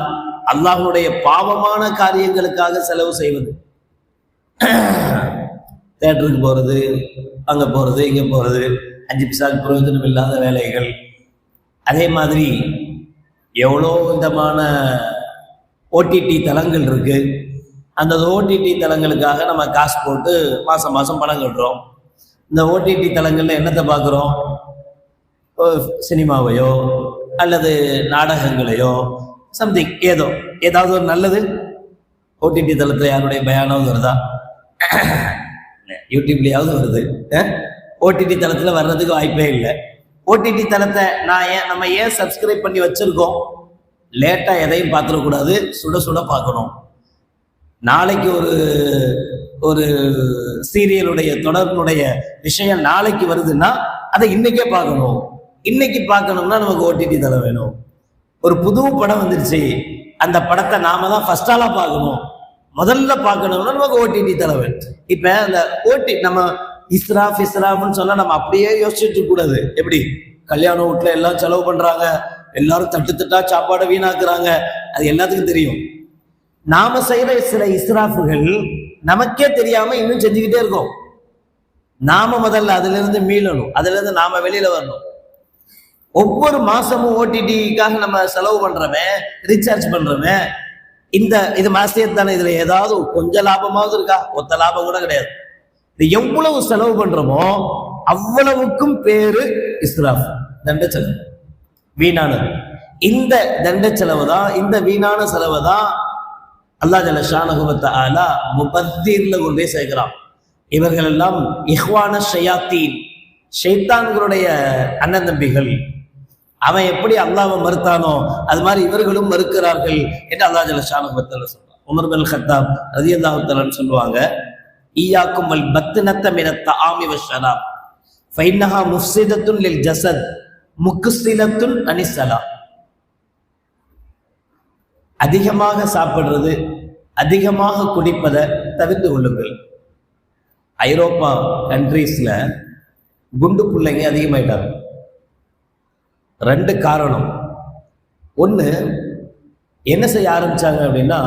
அல்லாஹ்வுடைய பாவமான காரியங்களுக்காக செலவு செய்வது. தியேட்டருக்கு போறது, அங்க போறது, இங்க போறது, 5 பைசாக்கு பிரயோஜனம் இல்லாத வேலைகள். அதே மாதிரி எவ்வளோ விதமான ஓடிடி தளங்கள் இருக்கு. அந்த ஓடிடி தளங்களுக்காக நம்ம காசு போட்டு மாசம் மாசம் பணம் கட்டுறோம். இந்த ஓடிடி தளங்கள்ல என்னத்தை பார்க்குறோம்? சினிமாவையோ அல்லது நாடகங்களையோ, சம்திங் ஏதாவது ஒரு நல்லது ஓடிடி தளத்தில் யாருடைய பயானாவது வருதா? யூடியூப்லயாவது வருது. ஓடிடி தளத்தில் வர்றதுக்கு வாய்ப்பே இல்லை. ஓடிடி தளத்தை நம்ம ஏன் சப்ஸ்கிரைப் பண்ணி வச்சிருக்கோம்? லேட்டா எதையும் பார்த்துடக்கூடாது, சுட சுட பார்க்கணும். நாளைக்கு ஒரு சீரியலுடைய தொடர்புடைய விஷயம் நாளைக்கு வருதுன்னா அதை இன்னைக்கே பார்க்கணும். இன்னைக்கு பார்க்கணும்னா நமக்கு ஓடிடி தளம் வேணும். ஒரு புது படம் வந்துருச்சு, அந்த படத்தை நாம தான் ஃபர்ஸ்ட் ஆளா பார்க்கணும், முதல்ல பார்க்கணும்னா நமக்கு ஓடிடி தளம் வேணும். இப்ப அந்த நம்ம இஸ்ராஃப்னு சொன்னா நம்ம அப்படியே யோசிச்சுட்டு கூடாது. எப்படி கல்யாண வீட்டுல எல்லாம் செலவு பண்றாங்க, எல்லாரும் தட்டு தட்டா சாப்பாடை வீணாக்குறாங்க, அது எல்லாத்துக்கும் தெரியும். நாம செய்யற சில இஸ்ராஃபுகள் நமக்கே தெரியாம இன்னும் செஞ்சுக்கிட்டே இருக்கோம். நாம முதல்ல அதுல இருந்து மீளணும், அதுல இருந்து நாம வெளியில வரணும். ஒவ்வொரு மாசமும் ஓடிடிக்காக நம்ம செலவு பண்றோமே, ரீசார்ஜ் பண்றோமே, இது மாசியத் தானே, இதுல ஏதாவது கொஞ்சம் லாபமாவது இருக்கா? ஒத்த லாபம் கூட கிடையாது. இது எவ்வளவு செலவு பண்றோமோ அவ்வளவுக்கும் பேரு இஸ்ராஃப், தண்ட செலவு, வீணானது. இந்த தண்ட செலவு தான், இந்த வீணான செலவு தான் அல்லாஹ் ஜல்ல ஷானஹு வ தஆலா முபத்திர்ல கொண்டே சேர்க்கிறான். இவர்கள் எல்லாம் இஹ்வான ஷயாத்தீன், ஷைத்தான்களுடைய அண்ணன் தம்பிகள். அவன் எப்படி அல்லாஹ்வை மறுத்தானோ அது மாதிரி இவர்களும் மறுக்கிறார்கள் என்று அல்லாஹ் ஜல்ல ஷானஹு வ தஆலா சொல்றான். உமர் பின் கத்தாப் ரலியல்லாஹு தஆலா சொல்லுவாங்க, ஈயாக்கும் வல் பத்னத மினத் தஆமி வஷ்ஷராப் ஃபைன்னஹா முஃப்ஸிதத்துன் லில் ஜஸத் முக்ஸிலத்துன் அனிஸ்ஸலா. அதிகமாக சாப்பிடுறது, அதிகமாக குடிப்பதை தவிர்த்து கொள்ளுங்கள். ஐரோப்பா கண்ட்ரீஸ்ல குண்டு பிள்ளைங்க அதிகமாயிட்டாங்க. 2 காரணம். ஒண்ணு, என்ன செய்ய ஆரம்பிச்சாங்க அப்படின்னா,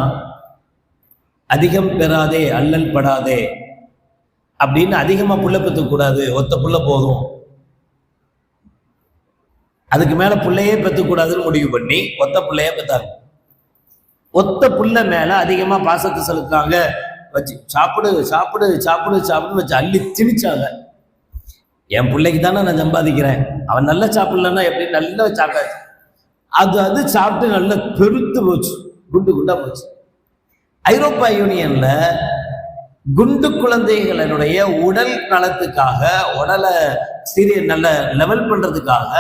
அதிகம் பெறாதே அல்லல் படாதே அப்படின்னு அதிகமா புள்ள பெற்றுக்க கூடாது, ஒத்த புள்ள போதும், அதுக்கு மேல பிள்ளையே பெற்றுக்க கூடாதுன்னு முடிவு பண்ணி ஒத்த பிள்ளையே பெற்றாங்க. ஒத்த புள்ள மேல அதிகமா பாசத்தை செலுத்தாங்க, வச்சு சாப்பிடு சாப்பிடு சாப்பிடு சாப்பிடுன்னு வச்சு அள்ளி திணிச்சாங்க. என் பிள்ளைக்கு தானே நான் சம்பாதிக்கிறேன், அவன் நல்லா சாப்பிடலன்னா எப்படி? நல்லா சாப்பிட்டாச்சு. அது சாப்பிட்டு நல்லா பெருத்து போச்சு, குண்டு குண்டா போச்சு. ஐரோப்பா யூனியன்ல குண்டு குழந்தைகளுடைய உடல் நலத்துக்காக, உடலை நல்ல லெவல் பண்றதுக்காக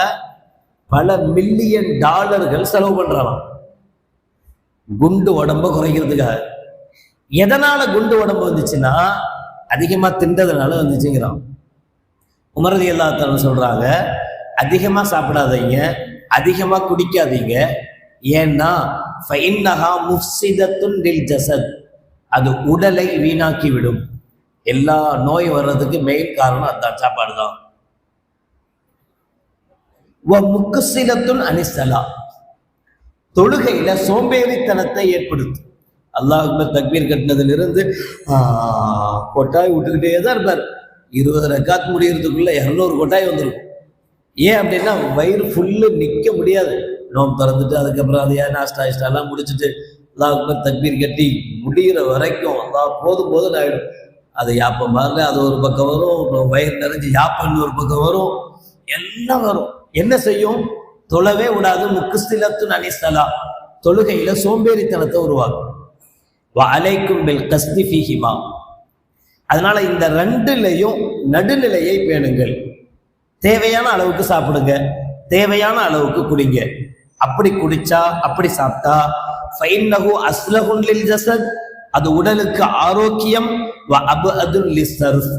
பல மில்லியன் டாலர்கள் செலவு பண்றாங்க, குண்டு உடம்ப குறைக்கிறதுக்காக. எதனால குண்டு உடம்பு வந்துச்சுன்னா அதிகமா தின்றதுனால வந்துச்சுங்கிறான். உமர் ரலியல்லாஹு தஆலா சொல்றாங்க, அதிகமா சாப்பிடாதீங்க, அதிகமா குடிக்காதீங்க. ஏன்னா ஃபஇன்னஹா முஃப்ஸிதத்துன் லில் ஜஸத், அது உடலை வீணாக்கி விடும். எல்லா நோய் வர்றதுக்கு மெயின் காரணம் அதான், சாப்பாடு தான். வ முக்ஸிலத்துன் அனிஸ்ஸலா, தொழுகையில சோம்பேறித்தனத்தை ஏற்படுத்தும். அல்லாஹ் அக்பர் தக்பீர் கட்டினதிலிருந்து கொட்டாய் விட்டுக்கிட்டே தான் இருப்பார். 20 ரக்காத் முடியறதுக்குள்ள 200 கொட்டாய் வந்துருக்கும். ஏன் அப்படின்னா வயிறு ஃபுல்லு நிற்க முடியாது. நோம் திறந்துட்டு அதுக்கப்புறம் அதையா நாஸ்டா இஷ்டாலாம் முடிச்சுட்டு அல்லாஹ் அக்பர் தக்பீர் கட்டி முடிகிற வரைக்கும் அல்லாஹ் போதும் போதும் ஆயிடும். அது யாப்பம் பாருங்க, அது ஒரு பக்கம் வரும், வயிறு நிறைஞ்சு யாப்பம் ஒரு பக்கம் வரும், எல்லாம் வரும். என்ன செய்யும்? தொழவே விடாது. முக்ஸிலத்துன் அனிஸ்ஸலா, தொழுகையில சோம்பேறித்தனத்தை உருவாக்கும். வஅலைக்கும் பில் கஸ்தி ஃபீஹிமா, அதனால இந்த ரெண்டுலையும் நடுநிலையை பேணுங்கள். தேவையான அளவுக்கு சாப்பிடுங்க, தேவையான அளவுக்கு குடிங்க. அப்படி குடிச்சா, அப்படி சாப்பிட்டா ஃபைன்னஹு அஸ்லஹுன் லில் ஜஸத், அது உடலுக்கு ஆரோக்கியம். வ அப்அதுன் லிஸ்ஸர்ஃப்,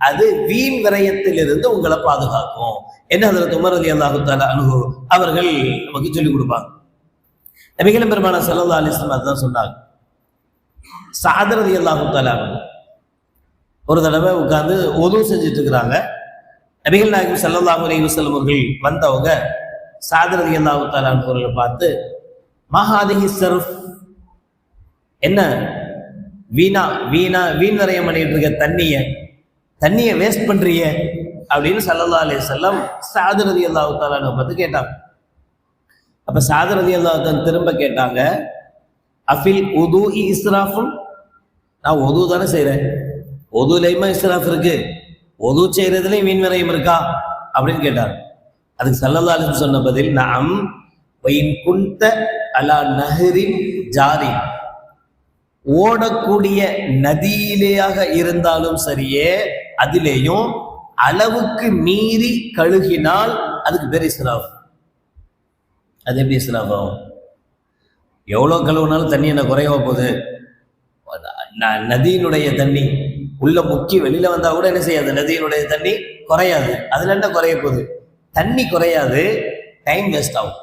அது வீண் விரயத்திலிருந்து உங்களை பாதுகாக்கும். என்ன ஹஜ்ரத் உமர் ரலியல்லாஹு தஆலா அன்ஹு அவர்கள் நமக்கு சொல்லிக் கொடுப்பாங்க. நபிகள் பெருமானார் ஸல்லல்லாஹு அலைஹி வஸல்லம் அதான் சொன்னாங்க. சஅத் ரலியல்லாஹு தஆலா ஒரு தடவை உட்கார்ந்து ஒது செஞ்சுட்டு இருக்கிறாங்க. நபிகள் நாயகம் ஸல்லல்லாஹு அலைஹி வஸல்லம் அவர்கள் வந்தவங்க சஅத் ரலியல்லாஹு தஆலா அவர்களை பார்த்து, மா ஹாதிஹி ஸர்ஃப், என்ன வீண் விரயம் பண்ணிட்டு இருக்க தண்ணியை வேஸ்ட் பண்றிய அப்படின்னு ஸல்லல்லாஹு அலைஹி வஸல்லம் சஅத் ரலியல்லாஹு தஆலா பார்த்து கேட்டாங்க. அப்ப சஅத் ரலியல்லாஹு தஆலா திரும்ப கேட்டாங்க, அஃபில் உதுஇ இஸ்ராஃபுன், நான் ஒது தானே செய்யறேன், ஒதுலையுமா இஸ்ராஃப் இருக்கு, ஒது செய்யறதுலயும் வீண் விரயம் இருக்கா அப்படின்னு கேட்டார். அதுக்கு ஸல்லல்லாஹு அலைஹி வஸல்லம் சொன்ன பதில், நஅம் வயின் குன்த அலா நஹரின் ஜாரி, ஓடக்கூடிய நதியிலேயாக இருந்தாலும் சரியே, அதிலேயும் அளவுக்கு மீறி கழுகினால் அதுக்கு பேர் இஸ்ராஃப். அது எப்படி இஸ்ராஃப் ஆகும்? எவ்வளோ கழுவுனாலும் தண்ணி என்ன குறையவா போகுது? நதியினுடைய தண்ணி உள்ள முக்கி வெளியில வந்தா கூட என்ன செய்யாது, நதியினுடைய தண்ணி குறையாது. அதுல என்ன குறைய போகுது? தண்ணி குறையாது, டைம் வேஸ்ட் ஆகும்.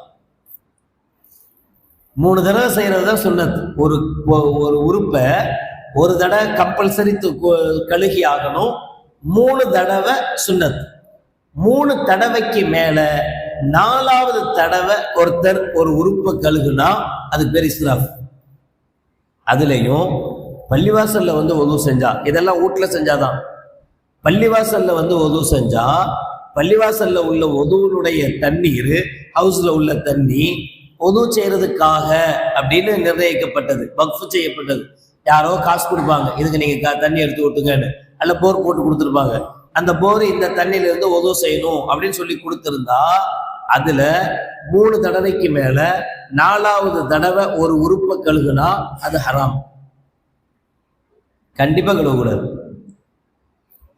3 தடவை செய்யறது தான் சுன்னத். ஒரு உறுப்பை ஒரு தடவை கம்பல்சரி கழுகி ஆகணும், 3 தடவை சுன்னத். 3 தடவைக்கு மேல 4வது தடவை ஒருத்தர் ஒரு உறுப்பை கழுகுனா அதுக்கு பேர் இஸ்ராஃப். அதுலயும் பள்ளிவாசல்ல ஒது செஞ்சா, இதெல்லாம் வீட்டுல செஞ்சாதான். பள்ளிவாசல்ல ஒது செஞ்சா, பள்ளிவாசல்ல உள்ள ஒதுவனுடைய தண்ணீர், ஹவுஸ்ல உள்ள தண்ணி ஒது செய்யறதுக்காக அப்படின்னு நிர்ணயிக்கப்பட்டது, வக்ஃப் செய்யப்பட்டது. யாரோ காசு கொடுப்பாங்க, இதுக்கு நீங்க தண்ணி எடுத்து விட்டுங்கன்னு, அல்ல போர் போட்டு கொடுத்துருப்பாங்க. அந்த போர் இந்த தண்ணியில இருந்து ஒது செய்யணும் அப்படின்னு சொல்லி கொடுத்திருந்தா, அதுல 3 தடவைக்கு மேல 4வது தடவை ஒரு உறுப்பை கழுகுனா அது ஹராம், கண்டிப்பா கழுவக்கூடாது.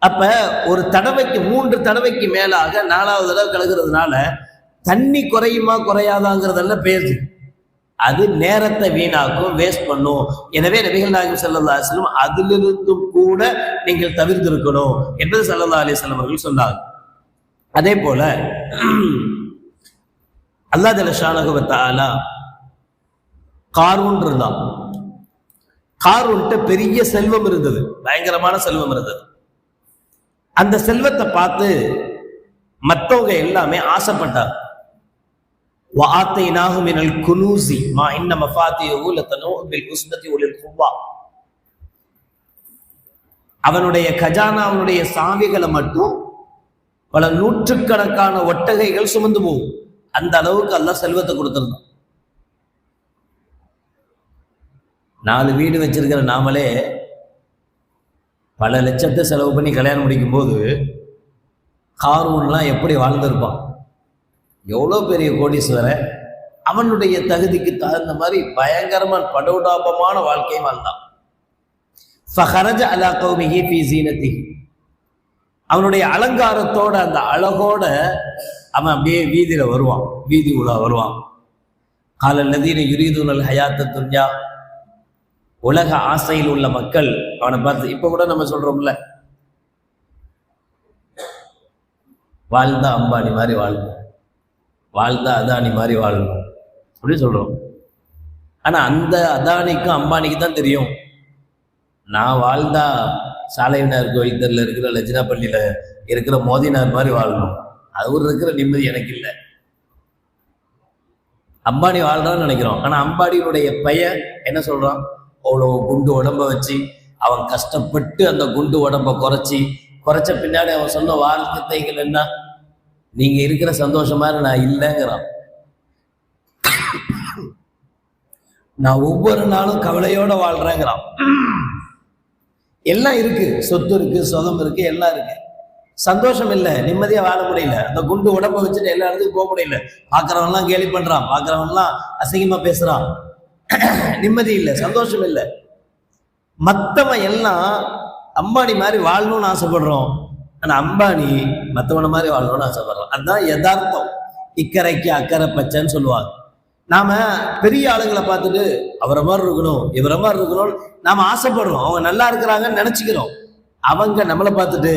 அப்ப ஒரு தடவைக்கு 3 தடவைக்கு மேலாக 4வது தடவை கழுகுறதுனால தண்ணி குறையுமா குறையாதாங்கிறதெல்லாம் பேசு, அது நேரத்தை வீணாக்கும், வேஸ்ட் பண்ணும். எனவே நபிகள் நாயகம் ஸல்லல்லாஹு அலைஹி வஸல்லம் அதிலிருந்தும் கூட நீங்கள் தவிர்த்திருக்கணும் என்பது ஸல்லல்லாஹு அலைஹி வஸல்லம் அவர்கள் சொன்னாங்க. அதே போல அல்லாஹ் ஜல்ல ஷானஹு வ தஆலா காரூன் இருந்தான். காரூன்ட்ட பெரிய செல்வம் இருந்தது, பயங்கரமான செல்வம் இருந்தது. அந்த செல்வத்தை பார்த்து மற்றவங்க எல்லாமே ஆசைப்பட்டார். وَآتَيْنَاهُ مِنَ الْكُنُوزِ مَا إِنَّ مَفَاتِحَهُ لَتَنُوءُ بِالْعُصْبَةِ أُولِي الْقُوَّةِ, அவனுடைய கஜானா, அவனுடைய சாவிகளை மட்டும் பல நூற்றுக்கணக்கான ஒட்டகைகள் சுமந்து போகும். அந்த அளவுக்கு அல்லாஹ் செல்வத்தை கொடுத்திருந்தான். 4 வீடு வச்சிருக்கிற நாமளே பல லட்சத்தை செலவு பண்ணி கல்யாணம் முடிக்கும் போது காரூன்லாம் எப்படி வாழ்ந்திருப்பான், எவ்வளோ பெரிய கோடீஸ்வரன், அவனுடைய தகுதிக்கு தகுந்த மாதிரி பயங்கரமான படோடாபமான வாழ்க்கை வாழ்ந்தான். ஃபஹரஜ அலா கௌமிஹி ஃபீ ஸீனத்திஹி, அவனுடைய அலங்காரத்தோட அந்த அழகோட அவன் அப்படியே வீதியில வருவான், வீதி உலா வருவான். கால அல்லதீன யுரீதுனல் ஹயாத்த துன்யா, உலக ஆசையில் உள்ள மக்கள் அவனை பார்த்து இப்ப கூட நம்ம சொல்றோம்ல, வாழ்ந்தா அம்பானி மாதிரி வாழணும், வாழ்ந்தா அதானி மாதிரி வாழணும் அப்படி சொல்றோம். ஆனா அந்த அதானிக்கும் அம்பானிக்கு தான் தெரியும், நான் வாழ்ந்தா சாலைவினார் கோயில் தெருல இருக்கிற லஜ்னா பள்ளியில இருக்கிற மோதினார் மாதிரி வாழணும், அவர் இருக்கிற நிம்மதி எனக்கு இல்லை. அம்பானி வாழ்றான்னு நினைக்கிறோம், ஆனா அம்பானியுடைய பையன் என்ன சொல்றான், அவ்வளோ குண்டு உடம்ப வச்சு அவன் கஷ்டப்பட்டு அந்த குண்டு உடம்ப குறைச்ச பின்னாடி அவன் சொன்ன வார்த்தைகள் என்ன, நீங்க இருக்கிற சந்தோஷம் மாதிரி நான் இல்லைங்கிறான். நான் ஒவ்வொரு நாளும் கவலையோட வாழ்றேங்கிறான். எல்லாம் இருக்கு, சொத்து இருக்கு, சுகம் இருக்கு, எல்லாம் இருக்கு, சந்தோஷம் இல்லை, நிம்மதியா வாழ முடியல. அந்த குண்டு உடம்ப வச்சுட்டு எல்லா இடத்துக்கும் போக முடியல, பாக்குறவன் எல்லாம் கேலி பண்றான், பாக்குறவன் எல்லாம் அசிங்கமா பேசுறான், நிம்மதி இல்லை, சந்தோஷம் இல்லை. மத்தவன் எல்லாம் அம்பானி மாதிரி வாழணும்னு ஆசைப்படுறோம், ஆனா அம்பானி மத்தவன மாதிரி வாழணும்னு ஆசைப்படுறான். அதுதான் யதார்த்தம். இக்கரைக்கு அக்கறை பச்சைன்னு சொல்லுவாங்க. நாம பெரிய ஆளுங்களை பார்த்துட்டு அவரை மாதிரி இருக்கணும், இவரை மாதிரி இருக்கணும் நாம ஆசைப்படுறோம், அவங்க நல்லா இருக்கிறாங்கன்னு நினைச்சுக்கிறோம். அவங்க நம்மளை பார்த்துட்டு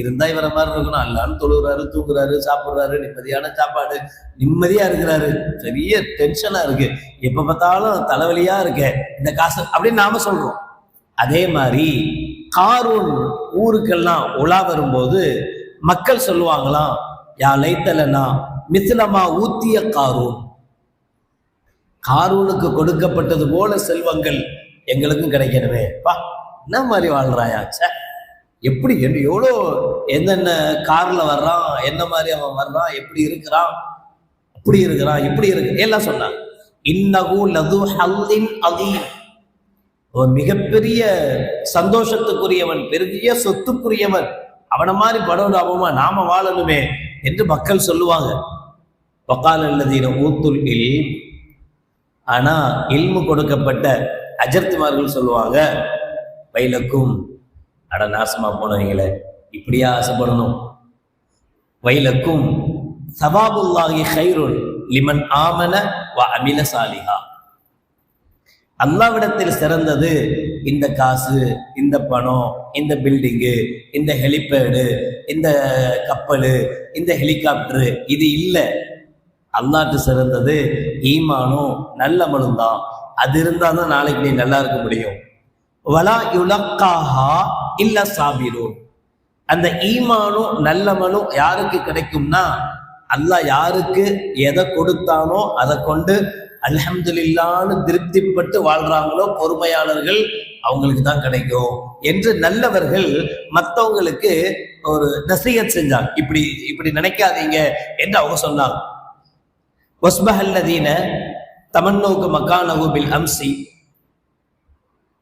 இருந்தா இவரை மாதிரி இருக்கணும், அல்லான்னு தொழுகிறாரு, தூங்குறாரு, சாப்பிடுறாரு, நிம்மதியான சாப்பாடு, நிம்மதியா இருக்கிறாரு, பெரிய டென்ஷனா இருக்கு, எப்ப பார்த்தாலும் தலைவலியா இருக்கு இந்த காசு அப்படின்னு நாம சொல்றோம். அதே மாதிரி காரூன் ஊருக்கெல்லாம் உலா வரும்போது மக்கள் சொல்லுவாங்களாம், யா லைத்தலனா மிஸ்லமா ஊத்திய காரூன், காரூனுக்கு கொடுக்கப்பட்டது போல செல்வங்கள் எங்களுக்கும் கிடைக்கணுமே. பா என்ன மாதிரி வாழ்றாயா, எப்படி எவ்வளோ என்னென்ன கார்ல வர்றான், என்ன மாதிரி அவன் வர்றான், எப்படி இருக்கிறான், அப்படி இருக்கிறான், இப்படி இருக்கு எல்லாம் சொன்னான். இன்னஹு லது ஹல்லின் அதீம், அவன் மிகப்பெரிய சந்தோஷத்துக்குரியவன், பெரிய சொத்துக்குரியவன், அவனை மாதிரி படோடாபமா நாம வாழணுமே என்று மக்கள் சொல்லுவாங்க. வக்கால் அல்லதீன ஊத்துல் இல், ஆனா இல்மு கொடுக்கப்பட்ட அஜர்த்துமார்கள் சொல்லுவாங்க, வைலக்கும், அட நாசமா போனவங்களே, இப்படியா ஆசைப்படணும், வைலக்கும் சவாபுல்லாஹி கைருன் லிமன் ஆமன வ அமில சாலிஹா, அல்லாவிடத்தில் சிறந்தது இந்த காசு, இந்த பணம், இந்த பில்டிங்கு, இந்த ஹெலிபேடு, இந்த கப்பலு, இந்த ஹெலிகாப்டரு, இது இல்லை. அல்லாஹ்க்கு சிறந்தது ஈமானும் நல்லமலும் தான். அது இருந்தா தான் நாளைக்கு நீ நல்லா இருக்க முடியும். வலா யுலக்காஹா இல்ல சாபிரூன், அந்த ஈமானும் நல்லமலும் யாருக்கு கிடைக்கும்னா, அல்லாஹ் யாருக்கு எதை கொடுத்தானோ அதை கொண்டு அல்ஹம்துலில்லாஹ்னு திருப்திப்பட்டு வாழ்றாங்களோ பொறுமையாளர்கள், அவங்களுக்கு தான் கிடைக்கும் என்று நல்லவர்கள் மற்றவங்களுக்கு ஒரு நசீஹத் செஞ்சாங்க. இப்படி இப்படி நினைக்காதீங்க என்று அவங்க சொன்னாங்க. வஸ்பஹல்லதீன தமன்னூக மக்கானஹு பில் அம்சி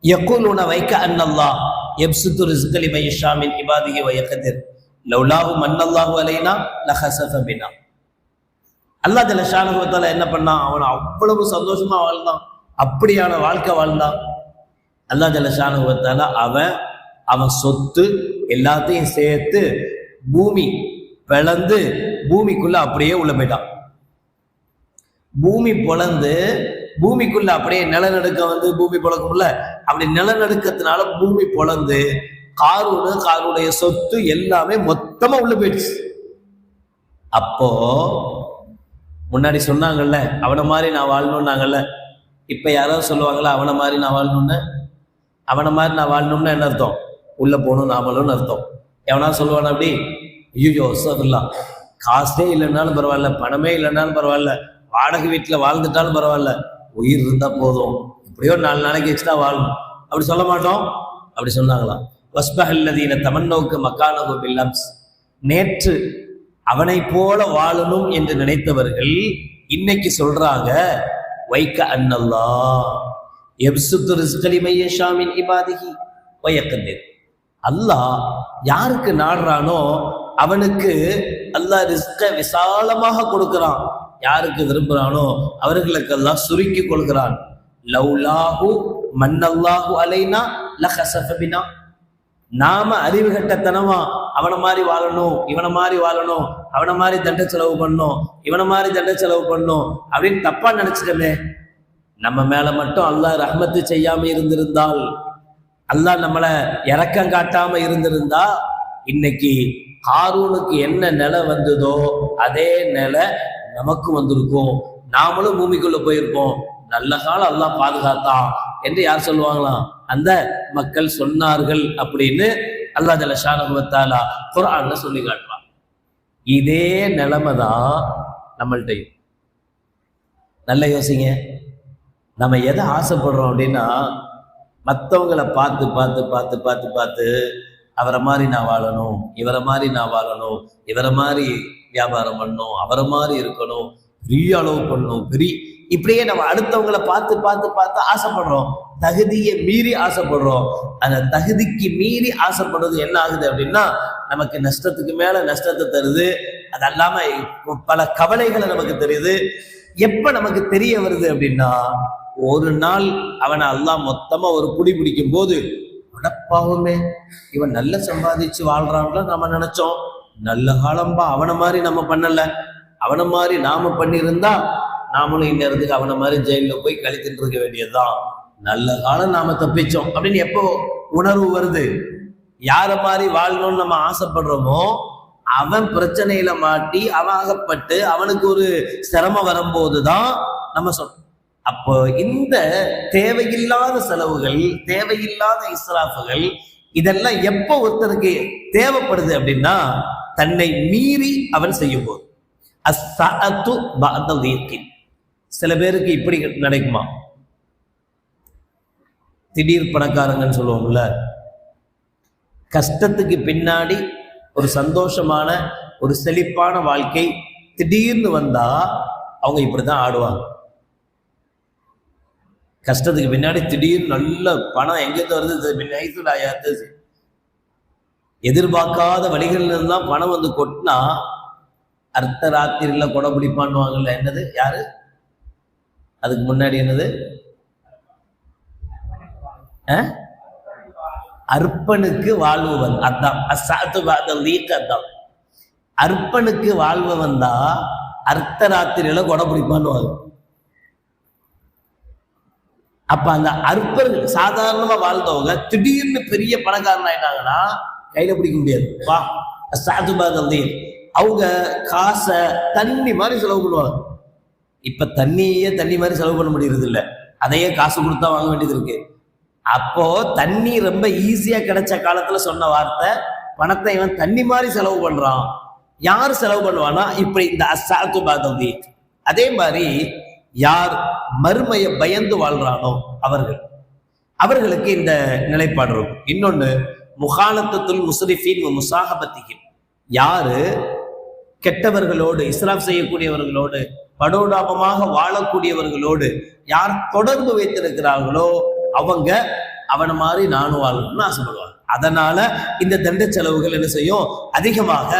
யகூலுன வைக்க அன்னல்லாஹ் யப்சுத்து ரிஸ்க லிமன் யஷா மின் இபாதிஹி வ யக்திர் லௌலாஹு மன்னல்லாஹு அலைனா லஹஸஃப பினா. அல்லாஹ் ஜல்ல ஷானஹு வ தஆலா என்ன பண்ணான், அவன் அவ்வளவு சந்தோஷமா வாழ்ந்தான், அப்படியான வாழ்க்கை வாழ்ந்தான். அல்லாஹ் ஜல்ல ஷானஹு வ தஆலா அவன் சொத்து எல்லாத்தையும் சேர்த்து பூமி பிளந்து பூமிக்குள்ள அப்படியே உள்ள போயிட்டான். பூமி பொளந்து பூமிக்குள்ள அப்படியே நிலநடுக்க வந்து பூமி பொளக்கும்ல, அப்படி நிலநடுக்கத்தினால பூமி பொளந்து காருடைய சொத்து எல்லாமே மொத்தமா உள்ள போயிடுச்சு. அப்போ முன்னாடி சொன்னாங்கல்ல அவனை மாதிரி நான் வாழணும்னாங்கல்ல, இப்ப யாராவது சொல்லுவாங்களா அவனை மாதிரி நான் வாழணும்னு? அவனை மாதிரி நான் வாழணும்னு என்ன அர்த்தம்? உள்ள போகணும் நாமளும்னு அர்த்தம். எவனா சொல்லுவானா அப்படி? ஐயோ சொல்லலாம், காசே இல்லைன்னாலும் பரவாயில்ல, பணமே இல்லைன்னாலும் பரவாயில்ல, வாடகை வீட்டுல வாழ்ந்துட்டாலும் பரவாயில்ல, உயிர் இருந்தா போதும், எப்படியோ 4 நாளைக்கு எக்ஸ்ட்ரா வாழணும், அப்படி சொல்ல மாட்டோம். அப்படி சொன்னாங்களாம். வஸ்பஹல்லதீன தமன்னௌக மக்கானஹு பில் அம்ஸ், நேற்று அவனை போல வாழணும் என்று நினைத்தவர்கள் இன்னைக்கு சொல்றாங்க, வைக்க அன்னல்லாஹ் யப்சுத்து ரிஸ்க லிமன் யஷா மின் இபாதிஹி வ யக்திர், அல்லாஹ் யாருக்கு நாடுறானோ அவனுக்கு அல்லாஹ் ரிஸ்க விசாலமாக கொடுக்கிறான், யாருக்கு விரும்புறானோ அவர்களுக்கு அல்லாஹ் சுருக்கி கொள்கிறான். லௌலாஹு மன்னல்லாஹு அலைனா லஹஸஃப பினா, நாம அறிவு கட்டத்தனமா அவனை மாதிரி வாழணும், இவனை மாதிரி வாழணும், அவனை மாதிரி தண்டை செலவு பண்ணணும், இவனை மாதிரி தண்டை செலவு பண்ணணும் அப்படின்னு தப்பா நினைச்சிட்டமே, நம்ம மேல மட்டும் அல்லாஹ் ரஹ்மத்து செய்யாம இருந்திருந்தால், அல்லாஹ் நம்மளை இரக்கம் காட்டாம இருந்திருந்தா, இன்னைக்கு ஹாரூனுக்கு என்ன நிலை வந்ததோ அதே நிலை நமக்கு வந்திருக்கும். நாமளும் பூமிக்குள்ள போயிருப்போம். நல்ல காலம் அல்லாஹ் பாதுகாத்தான் என்று யார் சொல்லுவாங்களாம்? அந்த மக்கள் சொன்னார்கள் அப்படின்னு அல்லாஹ் ஜல்ல ஷானஹு வ தஆலா குர்ஆன்ல சொல்லி காட்டுறான். இதே நிலைமை தான் நம்மள்டையும். நல்ல யோசிங்க. நம்ம எதை ஆசைப்படுறோம் அப்படின்னா, மற்றவங்களை பார்த்து பார்த்து பார்த்து பார்த்து பார்த்து அவரை மாதிரி நான் வாழணும், இவரை மாதிரி நான் வாழணும், இவரை மாதிரி வியாபாரம் பண்ணணும், அவரை மாதிரி இருக்கணும், பெரிய அளவு பண்ணணும், இப்படியே நம்ம அடுத்தவங்களை பார்த்து பார்த்து பார்த்து ஆசைப்படுறோம். தகுதியை மீறி ஆசைப்படுறோம். அந்த தகுதிக்கு மீறி ஆசைப்படுறது என்ன ஆகுது அப்படின்னா, நமக்கு நஷ்டத்துக்கு மேல நஷ்டத்தை தருது. அது அல்லாம பல கவலைகளை நமக்கு தெரியுது. எப்ப நமக்கு தெரிய வருது அப்படின்னா, ஒரு நாள் அவனை அல்லாஹ் மொத்தமா ஒரு புடி பிடிக்கும் போது, அடப்பாவுமே இவன் நல்ல சம்பாதிச்சு வாழ்றான்ல நம்ம நினைச்சோம், நல்ல காலம்பா, அவனை மாதிரி நம்ம பண்ணல, அவனை மாதிரி நாம பண்ணியிருந்தா நாமளும் இந்நேரத்துக்கு அவனை மாதிரி ஜெயில போய் கழித்துட்டு இருக்க வேண்டியதுதான், நல்ல காலம் நாம தப்பிச்சோம் அப்படின்னு எப்போ உணர்வு வருது? யார மாதிரி வாழணும்னு நம்ம ஆசைப்படுறோமோ அவன் பிரச்சனையில மாட்டி அவன் அகப்பட்டு அவனுக்கு ஒரு சிரமம் வரும்போதுதான் நம்ம சொல்றோம். அப்போ இந்த தேவையில்லாத செலவுகள், தேவையில்லாத இஸ்ராஃபுகள், இதெல்லாம் எப்போ ஒருத்தருக்கு தேவைப்படுது அப்படின்னா, தன்னை மீறி அவன் செய்யும் போது. அஸ்ஸஅத்து பஅத தீக்கின். சில பேருக்கு இப்படி நடக்குமா? திடீர் பணக்காரங்கன்னு சொல்லுவோம்ல, கஷ்டத்துக்கு பின்னாடி ஒரு சந்தோஷமான ஒரு செழிப்பான வாழ்க்கை திடீர்னு வந்தா அவங்க இப்படிதான் ஆடுவாங்க. கஷ்டத்துக்கு பின்னாடி திடீர்னு நல்ல பணம் எங்கேருந்து வருது, எதிர்பார்க்காத வழிகள் இருந்தால் பணம் வந்து கொட்டினா அர்த்த ராத்திரில கொடை பிடிப்பான்னுவாங்கல்ல. என்னது? யாரு? அதுக்கு முன்னாடி என்னது? அர்ப்பனுக்கு வாழ்வன். அதான் அதான் அர்ப்பனுக்கு வாழ்வன் தான் அர்த்த ராத்திரியில கொடை பிடிப்பான்னுவாங்க. அப்ப அந்த அற்பர்கள் சாதாரணமா வாழ்ந்தவங்க திடீர்னு பெரிய பணக்காரன் ஆயிட்டாங்கன்னா கையில பிடிக்க முடியாது. வா அவங்க காசை தண்ணி மாதிரி செலவு பண்ணுவாங்க. இப்ப தண்ணியே தண்ணி மாதிரி செலவு பண்ண முடியறது இல்லை, அதையே காசு கொடுத்தா வாங்க வேண்டியது இருக்கு. அப்போ தண்ணி ரொம்ப ஈஸியா கிடைச்ச காலத்துல சொன்ன வார்த்தை, பணத்தை இவன் தண்ணி மாதிரி செலவு பண்றான். யார் செலவு பண்ணுவானா? இப்படி இந்த அசாத்து பாதவி. அதே மாதிரி யார் மறுமையை பயந்து வாழ்றானோ அவர்களுக்கு இந்த நிலைப்பாடு இருக்கும். இன்னொன்னு, முகாலத்துல் முஸ்ரிஃபீன் முசாஹபத்திஹிம். யாரு கெட்டவர்களோடு, இஸ்ராஃப் செய்யக்கூடியவர்களோடு, படோடாபமாக வாழக்கூடியவர்களோடு யார் தொடர்பு வைத்திருக்கிறார்களோ அவங்க அவனை மாதிரி நானும் வாழணும்னு ஆசைப்படுவாங்க. அதனால இந்த தண்ட செலவுகள் என்ன செய்யும்? அதிகமாக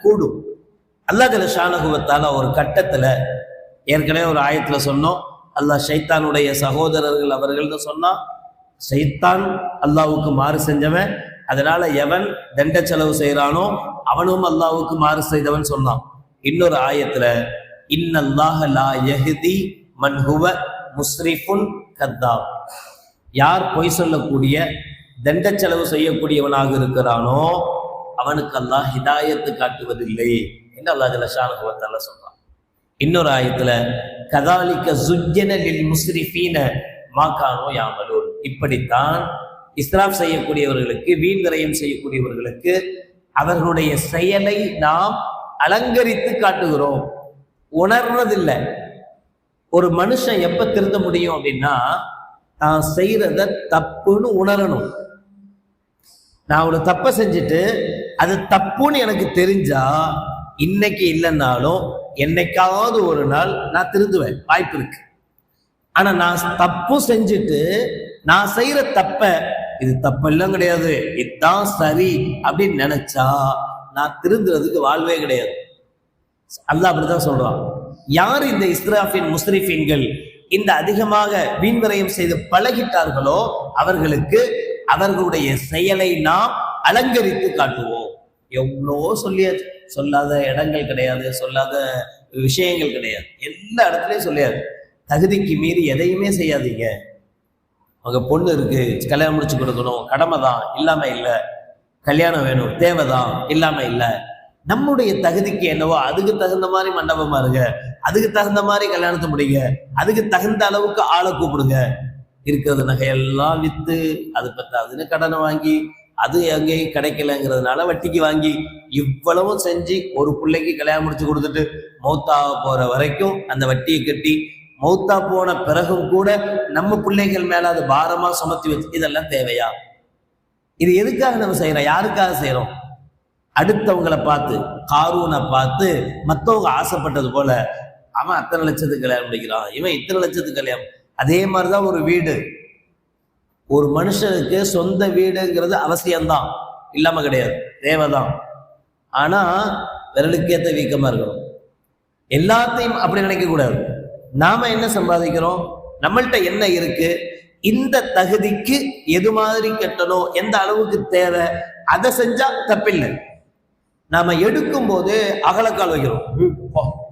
கூடும். அல்லாஹ் ஜல்ல ஷானஹு வ தஆலா ஒரு கட்டத்துல, ஏற்கனவே ஒரு ஆயத்துல சொன்னோம், அல்லாஹ் ஷைத்தானுடைய சகோதரர்கள் அவர்கள்னு சொன்னா, ஷைத்தான் அல்லாஹ்வுக்கு மாறு செஞ்சவன், அதனால எவன் தண்ட செலவு செய்யறானோ அவனும் அல்லாஹ்வுக்கு மாறு செய்தவன் சொன்னான். இன்னொரு ஆயத்துல, இன்னல்லாஹ லா யஹ்தி மன் ஹுவ முஸ்ரிஃபுன் கத்தாப். யார் பொய் சொல்லக்கூடிய, தண்ட செலவு செய்யக்கூடியவனாக இருக்கிறானோ அவனுக்கு அல்லாஹ் ஹிதாயத்து காட்டுவதில்லை என்று அல்லாஹ் ஜல்ல ஷானஹு வ தஆலா சொல்றான். இன்னொரு ஆயத்துல, கதாலிக ஸுஜ்ஜன லில் முஸ்ரிஃபீன மா கானூ யஅமலூன். இப்படித்தான் இஸ்ராஃப் செய்யக்கூடியவர்களுக்கு, வீண் விரயம் செய்யக்கூடியவர்களுக்கு அவர்களுடைய செயலை நாம் அலங்கரித்து காட்டுகிறோம். உணர்றதில்லை. ஒரு மனுஷன் எப்ப திருந்த முடியும் அப்படின்னா, தான் செய்யறத தப்புன்னு உணரணும். நான் ஒரு தப்பை செஞ்சுட்டு அது தப்புன்னு எனக்கு தெரிஞ்சா, இன்னைக்கு இல்லைன்னாலும் என்னைக்காவது ஒரு நாள் நான் திருந்துவேன், வாய்ப்பு இருக்கு. ஆனா நான் தப்பு செஞ்சுட்டு நான் செய்யற தப்ப இது தப்பெல்லாம் கிடையாது, இதுதான் சரி அப்படின்னு நினைச்சா நான் திருந்துறதுக்கு வாழ்வே கிடையாது. அல்லாஹ் அப்படிதான் சொல்றான். யார் இந்த இஸ்ராஃபின் முஸ்ரிஃபீன்கள் இந்த அதிகமாக வீண்விரயம் செய்து பழகிட்டார்களோ அவர்களுக்கு அவர்களுடைய செயலை நாம் அலங்கரித்து காட்டுவோம். எவ்வளோ சொல்லியாச்சு, சொல்லாத இடங்கள் கிடையாது, சொல்லாத விஷயங்கள் கிடையாது, எல்லா இடத்துலையும் சொல்லியாது. தகுதிக்கு மீறி எதையுமே செய்யாதீங்க. உங்க பொண்ணு இருக்கு, கல்யாணம் முடிச்சு கொடுக்கணும், கடமை தான், இல்லாம இல்லை. கல்யாணம் வேணும், தேவைதான், இல்லாம இல்லை. நம்முடைய தகுதிக்கு என்னவோ அதுக்கு தகுந்த மாதிரி மண்டபமா இருங்க, அதுக்கு தகுந்த மாதிரி கல்யாணத்தை முடிங்க, அதுக்கு தகுந்த அளவுக்கு ஆளை கூப்பிடுங்க. இருக்கிறது நகையெல்லாம் வித்து அது பத்தாதுன்னு கடனை வாங்கி அது எங்கேயும் கிடைக்கலங்கிறதுனால வட்டிக்கு வாங்கி இவ்வளவும் செஞ்சு ஒரு பிள்ளைக்கு கல்யாணம் முடிச்சு கொடுத்துட்டு மௌத்தா போற வரைக்கும் அந்த வட்டியை கட்டி மௌத்தா போன பிறகும் கூட நம்ம பிள்ளைகள் மேல அது பாரமா சுமத்தி வச்சு, இதெல்லாம் தேவையா? இது எதுக்காக நம்ம செய்யறோம்? யாருக்காக செய்யறோம்? அடுத்தவங்களை பார்த்து, காரூனை பார்த்து மற்றவங்க ஆசைப்பட்டது போல அவன் அத்தனை லட்சத்துக்கு கல்யாணம் முடிக்கிறான், இவன் இத்தனை லட்சத்துக்கு கல்யாணம். அதே மாதிரிதான் ஒரு வீடு. ஒரு மனுஷனுக்கு சொந்த வீடுங்கிறது அவசியம்தான், இல்லாம கிடையாது, தேவைதான். ஆனா விரலுக்கேத்த வீக்கமா இருக்கணும். எல்லாத்தையும் அப்படி நினைக்க கூடாது. நாம என்ன சம்பாதிக்கிறோம், நம்மள்கிட்ட என்ன இருக்கு, இந்த தகுதிக்கு எது மாதிரி கட்டணும், எந்த அளவுக்கு தேவை, அதை செஞ்சா தப்பில்லை. நாம எடுக்கும் போது அகலக்கால் வைக்கிறோம்,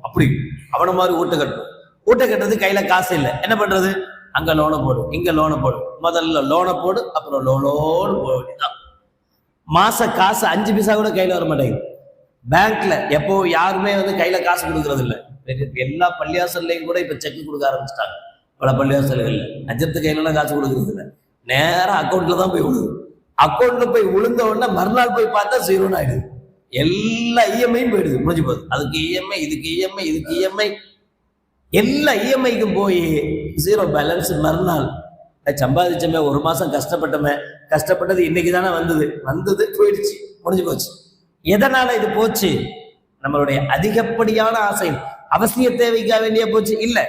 அப்படி அவன மாதிரி ஊட்ட கட்டணும். ஊட்ட கட்டுறது கையில காசு இல்லை, என்ன பண்றது? அங்க லோனை போடு, இங்க லோனை போடு, முதல்ல லோனை போடு, அப்புறம் லோனோடு போட வேண்டியதான். மாச காசு 5 பைசா கூட கையில வர மாட்டேங்குது. பேங்க்ல எப்போ யாருமே கையில காசு கொடுக்கறது இல்லை. எல்லா பள்ளியாசல்லையும் கூட இப்ப செக் கொடுக்க ஆரம்பிச்சிட்டாங்க. பல பள்ளியாசல்கள்ல அஜத்து கையில காசு கொடுக்கறது இல்லை, நேரம் அக்கௌண்ட்ல தான் போய் விழுது. அக்கௌண்ட்ல போய் விழுந்த உடனே மறுநாள் போய் பார்த்தா 0 ஆயிடுது. எல்லா இஎம்ஐயும் போயிடுது, முடிஞ்சு போகுது. அதுக்கு இஎம்ஐ, இதுக்கு இஎம்ஐ, இதுக்கு இஎம்ஐ, எல்லா இஎம்ஐக்கும் போய் 0 பேலன்ஸ். மறுநாள் சம்பாதிச்சமே, ஒரு மாசம் கஷ்டப்பட்டமே, கஷ்டப்பட்டது இன்னைக்கு தானே வந்தது போயிடுச்சு, முடிஞ்சு போச்சு. எதனால இது போச்சு? நம்மளுடைய அதிகப்படியான ஆசை, அவசிய தேவைக்காக வேண்டிய போச்சு இல்ல.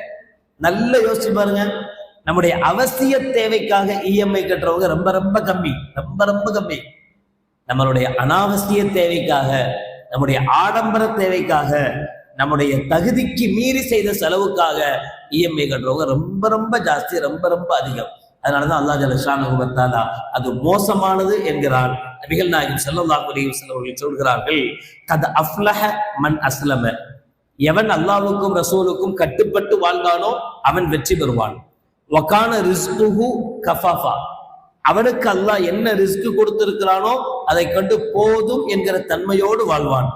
நல்ல யோசிச்சு பாருங்க. நம்முடைய அவசிய தேவைக்காக இஎம்ஐ கட்டுறவங்க ரொம்ப ரொம்ப கம்மி, ரொம்ப ரொம்ப கம்மி. நம்மளுடைய அனாவசிய தேவைக்காக, நம்முடைய ஆடம்பர தேவைக்காக, நம்முடைய தகுதிக்கு மீறி செய்த செலவுக்காக இஎம்ஐ கட்டுறவங்க ரொம்ப ரொம்ப ஜாஸ்தி, ரொம்ப ரொம்ப அதிகம். அதனாலதான் அல்லாஹ் ஜல்ல ஷானஹு வ தஆலா அது மோசமானது என்கிறான். நபிகள் நாயகம் ஸல்லல்லாஹு அலைஹி வஸல்லம் அவர்கள் சொல்கிறார்கள், கத் அஃப்லஹ மன் அஸ்லம, எவன் அல்லாஹ்வுக்கும் ரசூலுக்கும் கட்டுப்பட்டு வாழ்ந்தானோ அவன் வெற்றி பெறுவான். வகான ரிஸ்குஹு கஃபாஃபா, அவனுக்கு அல்லாஹ் என்ன ரிஸ்க் கொடுத்திருக்கிறானோ அதை கண்டு போதும் என்கிற தன்மையோடு வாழ்வான்.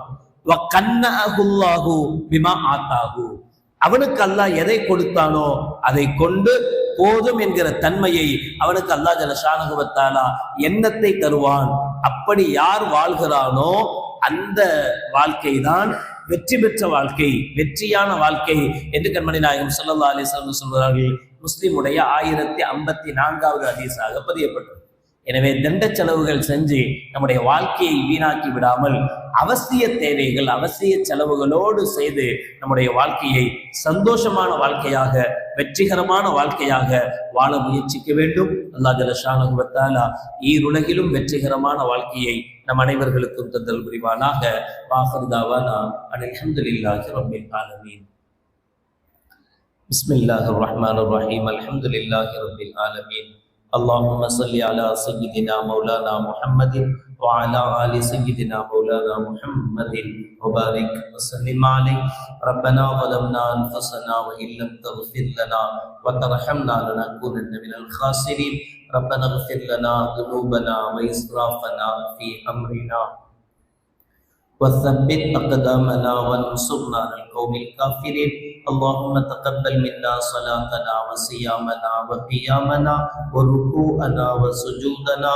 வகன்னஹுல்லாஹு பிமா ஆதாஹு, அவனுக்கு அல்லாஹ் எதை கொடுத்தானோ அதை கொண்டு போதும் என்கிற தன்மையை அவனுக்கு அல்லாஹ் ஜல்ல ஷானஹு வ தஆலா எண்ணத்தை தருவான். அப்படி யார் வாழ்கிறானோ அந்த வாழ்க்கை தான் வெற்றி பெற்ற வாழ்க்கை, வெற்றியான வாழ்க்கை என்று கண்மணி நாயகம் ஸல்லல்லாஹு அலைஹி வஸல்லம் சொல்கிறார்கள். முஸ்லிமுடைய 1054வது ஹதீஸாக பதியப்பட்டது. எனவே தண்ட செலவுகள் செஞ்சு நம்முடைய வாழ்க்கையை வீணாக்கி விடாமல் அவசிய தேவைகள், அவசிய செலவுகளோடு செய்து நம்முடைய வாழ்க்கையை சந்தோஷமான வாழ்க்கையாக, வெற்றிகரமான வாழ்க்கையாக வாழ முயற்சிக்க வேண்டும். அல்லாஹ் ஜல்ல ஷானஹு வ தஆலா ஈருலகிலும் வெற்றிகரமான வாழ்க்கையை நம் அனைவர்களுக்கும் தந்தல் புரிவானாக. ஆகிரு தாவானா அனில் ஹம்துலில்லாஹி ரப்பில் ஆலமீன். பிஸ்மில்லாஹிர் ரஹ்மானிர் ரஹீம். அல்ஹம்துலில்லாஹி ரப்பில் ஆலமீன். اللهم صل على سيدنا مولانا محمد وعلى آل سيدنا مولانا محمد وبارك وسلم عليه. ربنا ظلمنا أنفسنا وإن لم تغفر لنا وترحمنا لنكونن من الخاسرين. ربنا اغفر لنا ذنوبنا وإسرافنا في أمرنا وثبت أقدامنا وانصرنا على القوم الكافرين. اللهم تقبل منا صلاتنا وصيامنا وقيامنا وركوعنا وسجودنا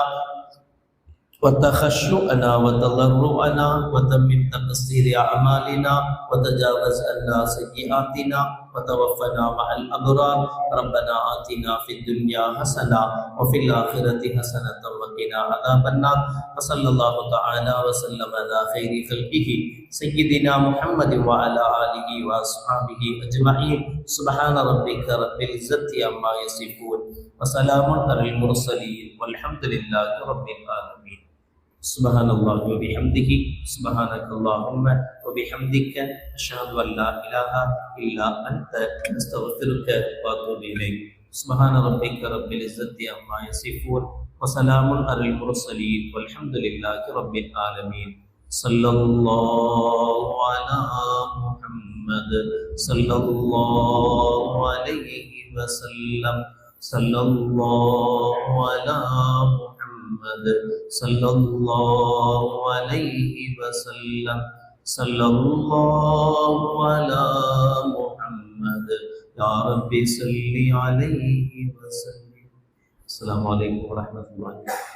وتخشعنا وتضرعنا وتمم تقصير أعمالنا وتجاوز عنا سيئاتنا وتوفنا مع الأبرار. ربنا آتنا في الدنيا حسنة وفي الآخرة حسنة وقنا عذاب النار. وصلى الله تعالى وسلم على خير خلقه سيدنا محمد وعلى آله وأصحابه أجمعين. سبحان ربك رب العزة عما يصفون وسلام على المرسلين والحمد لله رب العالمين. سبحان الله وبحمده سبحانك اللهم وبحمدك أشهد أن لا إله إلا أنت أستغفرك وأتوب إليك. سبحان ربك رب العزة عما يصفون وسلام على المرسلين والحمد لله رب العالمين. सल्लल्लाहु अला मुहम्मद सल्लल्लाहु अलैहि वसल्लम सल्लल्लाहु अला मुहम्मद सल्लल्लाहु अलैहि वसल्लम सल्लल्लाहु अला मुहम्मद या रब्बी सल्ली अलैहि वसल्लम। अस्सलामु अलैकुम व रहमतुल्लाहि।